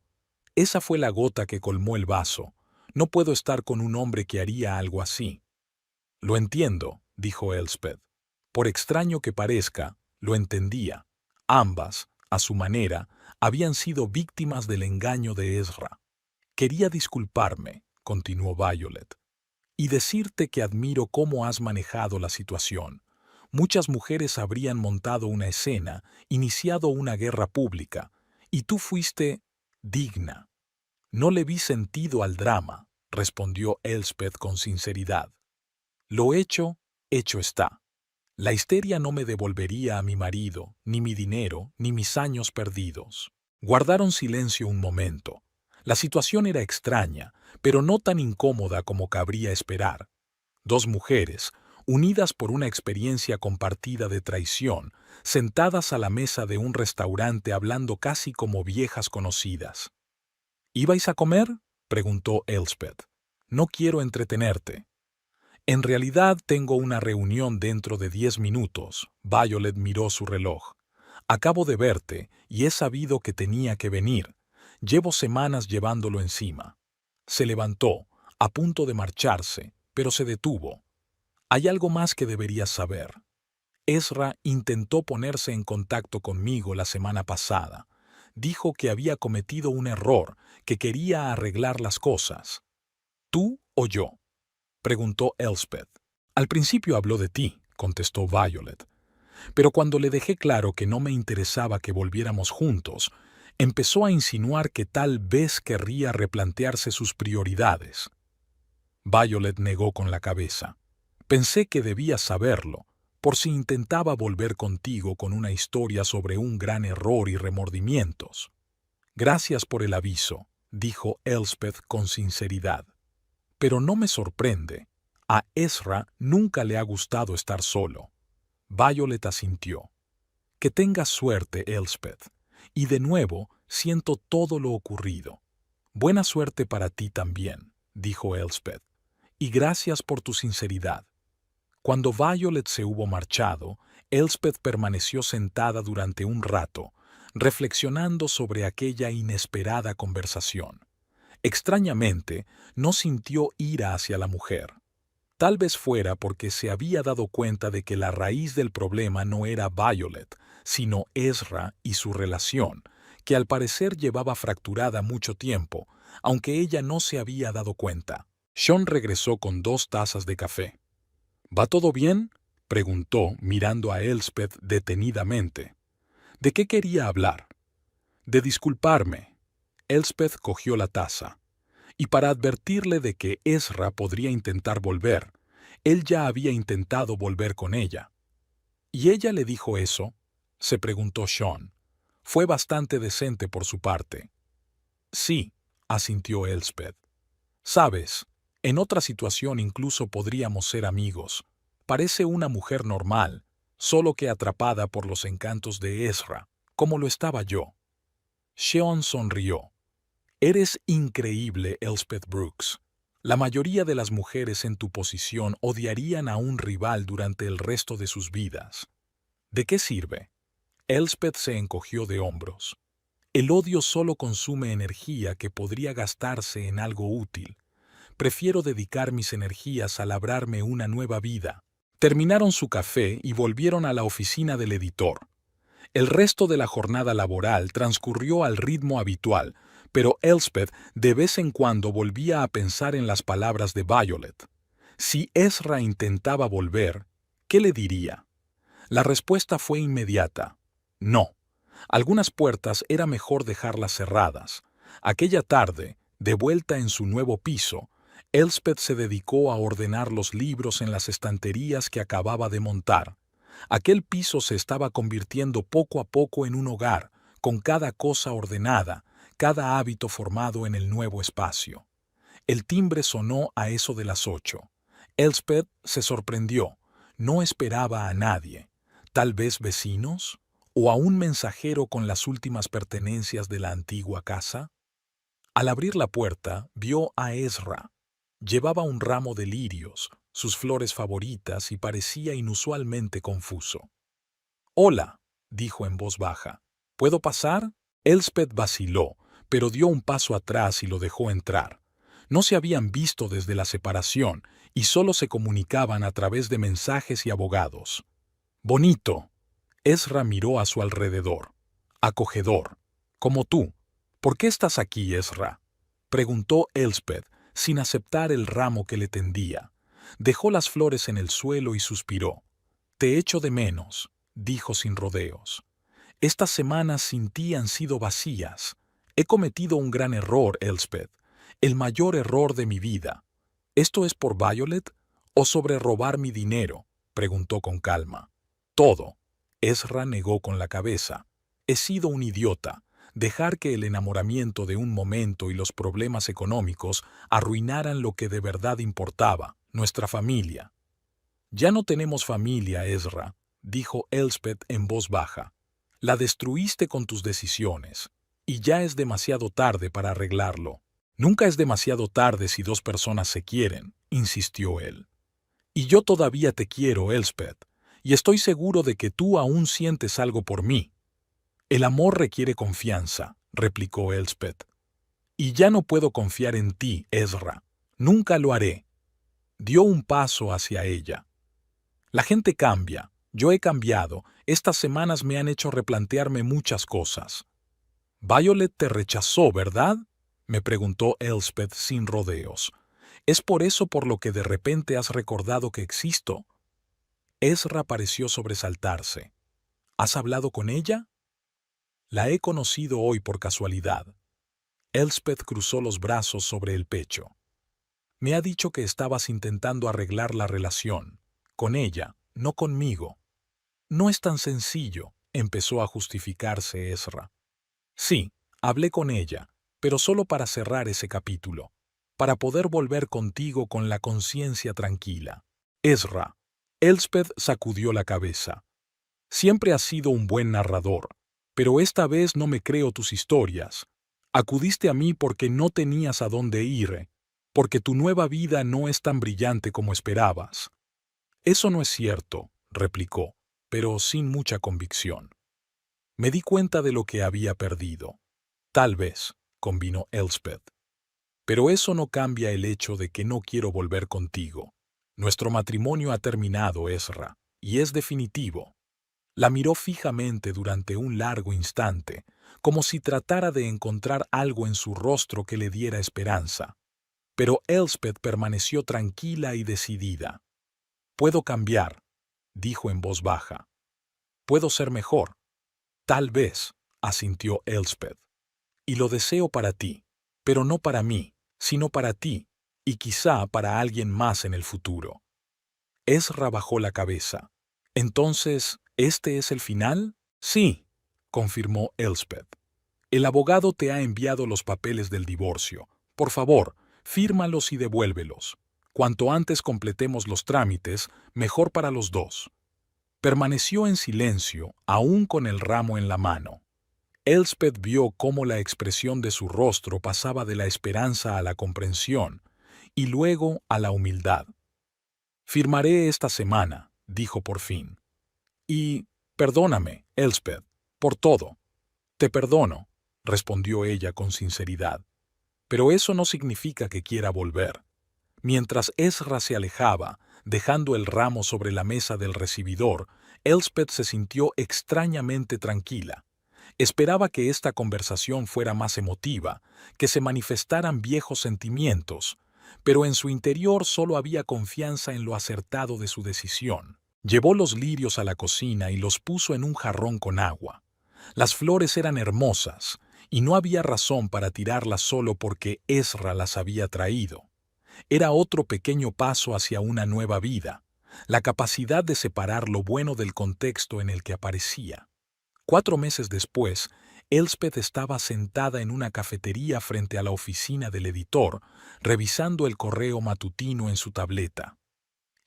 esa fue la gota que colmó el vaso. No puedo estar con un hombre que haría algo así». «Lo entiendo», dijo Elspeth. Por extraño que parezca, lo entendía. Ambas, a su manera, habían sido víctimas del engaño de Ezra. «Quería disculparme», continuó Violet, «y decirte que admiro cómo has manejado la situación. Muchas mujeres habrían montado una escena, iniciado una guerra pública, y tú fuiste digna». «No le vi sentido al drama», respondió Elspeth con sinceridad. «Lo hecho, hecho está. La histeria no me devolvería a mi marido, ni mi dinero, ni mis años perdidos». Guardaron silencio un momento. La situación era extraña, pero no tan incómoda como cabría esperar. Dos mujeres, unidas por una experiencia compartida de traición, sentadas a la mesa de un restaurante hablando casi como viejas conocidas. «¿Ibais a comer?», preguntó Elspeth. «No quiero entretenerte». «En realidad tengo una reunión dentro de 10 minutos», Violet miró su reloj. «Acabo de verte y he sabido que tenía que venir. Llevo semanas llevándolo encima». Se levantó, a punto de marcharse, pero se detuvo. «Hay algo más que deberías saber. Ezra intentó ponerse en contacto conmigo la semana pasada. Dijo que había cometido un error, que quería arreglar las cosas». «¿Tú o yo?», preguntó Elspeth. «Al principio habló de ti», contestó Violet. «Pero cuando le dejé claro que no me interesaba que volviéramos juntos, Empezó a insinuar que tal vez querría replantearse sus prioridades. Violet negó con la cabeza. Pensé que debías saberlo, por si intentaba volver contigo con una historia sobre un gran error y remordimientos. Gracias por el aviso, dijo Elspeth con sinceridad. Pero no me sorprende. A Ezra nunca le ha gustado estar solo. Violet asintió. Que tengas suerte, Elspeth. Y de nuevo, siento todo lo ocurrido. Buena suerte para ti también, dijo Elspeth. Y gracias por tu sinceridad. Cuando Violet se hubo marchado, Elspeth permaneció sentada durante un rato, reflexionando sobre aquella inesperada conversación. Extrañamente, no sintió ira hacia la mujer. Tal vez fuera porque se había dado cuenta de que la raíz del problema no era Violet, sino Ezra y su relación, que al parecer llevaba fracturada mucho tiempo, aunque ella no se había dado cuenta. Sean regresó con 2 tazas de café. ¿Va todo bien?, preguntó, mirando a Elspeth detenidamente. ¿De qué quería hablar? De disculparme. Elspeth cogió la taza. Y para advertirle de que Ezra podría intentar volver, él ya había intentado volver con ella. ¿Y ella le dijo eso?, se preguntó Sean. Fue bastante decente por su parte. Sí, asintió Elspeth. Sabes, en otra situación incluso podríamos ser amigos. Parece una mujer normal, solo que atrapada por los encantos de Ezra, como lo estaba yo. Sean sonrió. Eres increíble, Elspeth Brooks. La mayoría de las mujeres en tu posición odiarían a un rival durante el resto de sus vidas. ¿De qué sirve? Elspeth se encogió de hombros. El odio solo consume energía que podría gastarse en algo útil. Prefiero dedicar mis energías a labrarme una nueva vida. Terminaron su café y volvieron a la oficina del editor. El resto de la jornada laboral transcurrió al ritmo habitual, pero Elspeth de vez en cuando volvía a pensar en las palabras de Violet. Si Ezra intentaba volver, ¿qué le diría? La respuesta fue inmediata. No. Algunas puertas era mejor dejarlas cerradas. Aquella tarde, de vuelta en su nuevo piso, Elspeth se dedicó a ordenar los libros en las estanterías que acababa de montar. Aquel piso se estaba convirtiendo poco a poco en un hogar, con cada cosa ordenada, cada hábito formado en el nuevo espacio. El timbre sonó a eso de las 8. Elspeth se sorprendió. No esperaba a nadie. ¿Tal vez vecinos? ¿O a un mensajero con las últimas pertenencias de la antigua casa? Al abrir la puerta, vio a Ezra. Llevaba un ramo de lirios, sus flores favoritas, y parecía inusualmente confuso. «Hola», dijo en voz baja. «¿Puedo pasar?» Elspeth vaciló, pero dio un paso atrás y lo dejó entrar. No se habían visto desde la separación y solo se comunicaban a través de mensajes y abogados. «Bonito». Ezra miró a su alrededor. «Acogedor. Como tú. ¿Por qué estás aquí, Ezra?», preguntó Elspeth, sin aceptar el ramo que le tendía. Dejó las flores en el suelo y suspiró. «Te echo de menos», dijo sin rodeos. «Estas semanas sin ti han sido vacías. He cometido un gran error, Elspeth, el mayor error de mi vida». «¿Esto es por Violet o sobre robar mi dinero?», preguntó con calma. «Todo». Ezra negó con la cabeza. «He sido un idiota. Dejar que el enamoramiento de un momento y los problemas económicos arruinaran lo que de verdad importaba, nuestra familia». «Ya no tenemos familia, Ezra», dijo Elspeth en voz baja. «La destruiste con tus decisiones, y ya es demasiado tarde para arreglarlo». «Nunca es demasiado tarde si 2 personas se quieren», insistió él. «Y yo todavía te quiero, Elspeth, y estoy seguro de que tú aún sientes algo por mí». «El amor requiere confianza», replicó Elspeth. «Y ya no puedo confiar en ti, Ezra. Nunca lo haré». Dio un paso hacia ella. «La gente cambia. Yo he cambiado. Estas semanas me han hecho replantearme muchas cosas». «Violet te rechazó, ¿verdad?», me preguntó Elspeth sin rodeos. «¿Es por eso por lo que de repente has recordado que existo?». Ezra pareció sobresaltarse. «¿Has hablado con ella?». La he conocido hoy por casualidad. Elspeth cruzó los brazos sobre el pecho. Me ha dicho que estabas intentando arreglar la relación, con ella, no conmigo. No es tan sencillo, empezó a justificarse Ezra. Sí, hablé con ella, pero solo para cerrar ese capítulo, para poder volver contigo con la conciencia tranquila. Ezra. Elspeth sacudió la cabeza. Siempre has sido un buen narrador, pero esta vez no me creo tus historias. Acudiste a mí porque no tenías a dónde ir, porque tu nueva vida no es tan brillante como esperabas. Eso no es cierto, replicó, pero sin mucha convicción. Me di cuenta de lo que había perdido. Tal vez, convino Elspeth. Pero eso no cambia el hecho de que no quiero volver contigo. Nuestro matrimonio ha terminado, Ezra, y es definitivo. La miró fijamente durante un largo instante, como si tratara de encontrar algo en su rostro que le diera esperanza. Pero Elspeth permaneció tranquila y decidida. Puedo cambiar, dijo en voz baja. Puedo ser mejor. Tal vez, asintió Elspeth. Y lo deseo para ti, pero no para mí, sino para ti, y quizá para alguien más en el futuro. Ezra bajó la cabeza. Entonces, ¿este es el final? Sí, confirmó Elspeth. El abogado te ha enviado los papeles del divorcio. Por favor, fírmalos y devuélvelos. Cuanto antes completemos los trámites, mejor para los dos. Permaneció en silencio, aún con el ramo en la mano. Elspeth vio cómo la expresión de su rostro pasaba de la esperanza a la comprensión, y luego a la humildad. Firmaré esta semana, dijo por fin. Y, perdóname, Elspeth, por todo. Te perdono, respondió ella con sinceridad. Pero eso no significa que quiera volver. Mientras Ezra se alejaba, dejando el ramo sobre la mesa del recibidor, Elspeth se sintió extrañamente tranquila. Esperaba que esta conversación fuera más emotiva, que se manifestaran viejos sentimientos, pero en su interior solo había confianza en lo acertado de su decisión. Llevó los lirios a la cocina y los puso en un jarrón con agua. Las flores eran hermosas, y no había razón para tirarlas solo porque Ezra las había traído. Era otro pequeño paso hacia una nueva vida, la capacidad de separar lo bueno del contexto en el que aparecía. 4 meses después, Elspeth estaba sentada en una cafetería frente a la oficina del editor, revisando el correo matutino en su tableta.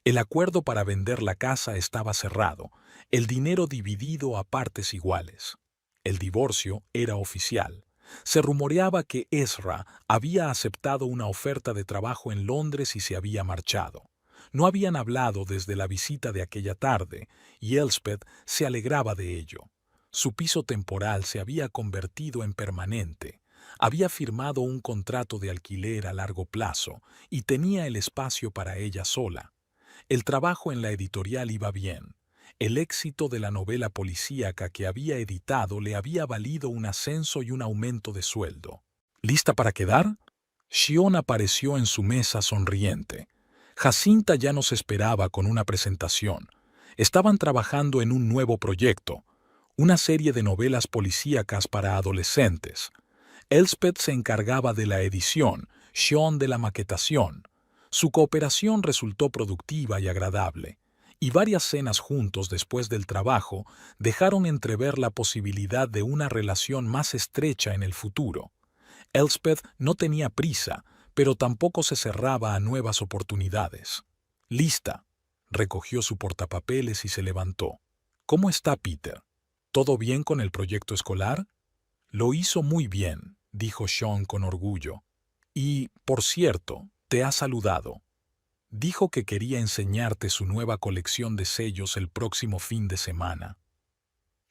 El acuerdo para vender la casa estaba cerrado, el dinero dividido a partes iguales. El divorcio era oficial. Se rumoreaba que Ezra había aceptado una oferta de trabajo en Londres y se había marchado. No habían hablado desde la visita de aquella tarde, y Elspeth se alegraba de ello. Su piso temporal se había convertido en permanente. Había firmado un contrato de alquiler a largo plazo y tenía el espacio para ella sola. El trabajo en la editorial iba bien. El éxito de la novela policíaca que había editado le había valido un ascenso y un aumento de sueldo. ¿Lista para quedar? Shion apareció en su mesa sonriente. Jacinta ya nos esperaba con una presentación. Estaban trabajando en un nuevo proyecto, una serie de novelas policíacas para adolescentes. Elspeth se encargaba de la edición, Shion de la maquetación. Su cooperación resultó productiva y agradable, y varias cenas juntos después del trabajo dejaron entrever la posibilidad de una relación más estrecha en el futuro. Elspeth no tenía prisa, pero tampoco se cerraba a nuevas oportunidades. Lista. Recogió su portapapeles y se levantó. ¿Cómo está Peter? ¿Todo bien con el proyecto escolar? Lo hizo muy bien, dijo Sean con orgullo. Y, por cierto, te ha saludado. Dijo que quería enseñarte su nueva colección de sellos el próximo fin de semana.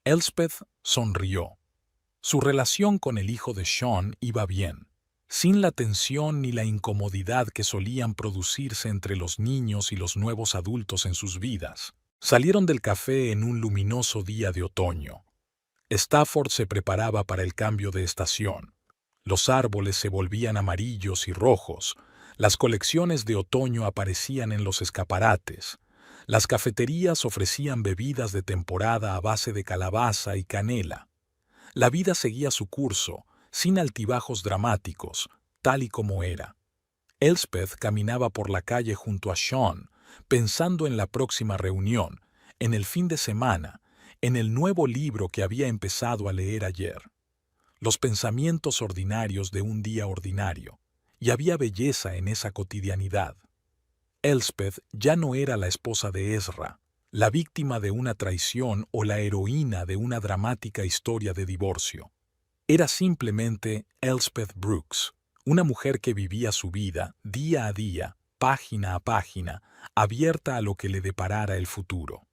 Elspeth sonrió. Su relación con el hijo de Sean iba bien, sin la tensión ni la incomodidad que solían producirse entre los niños y los nuevos adultos en sus vidas. Salieron del café en un luminoso día de otoño. Stafford se preparaba para el cambio de estación. Los árboles se volvían amarillos y rojos. Las colecciones de otoño aparecían en los escaparates. Las cafeterías ofrecían bebidas de temporada a base de calabaza y canela. La vida seguía su curso, sin altibajos dramáticos, tal y como era. Elspeth caminaba por la calle junto a Sean, pensando en la próxima reunión, en el fin de semana, en el nuevo libro que había empezado a leer ayer. Los pensamientos ordinarios de un día ordinario, y había belleza en esa cotidianidad. Elspeth ya no era la esposa de Ezra, la víctima de una traición o la heroína de una dramática historia de divorcio. Era simplemente Elspeth Brooks, una mujer que vivía su vida día a día, página a página, abierta a lo que le deparara el futuro.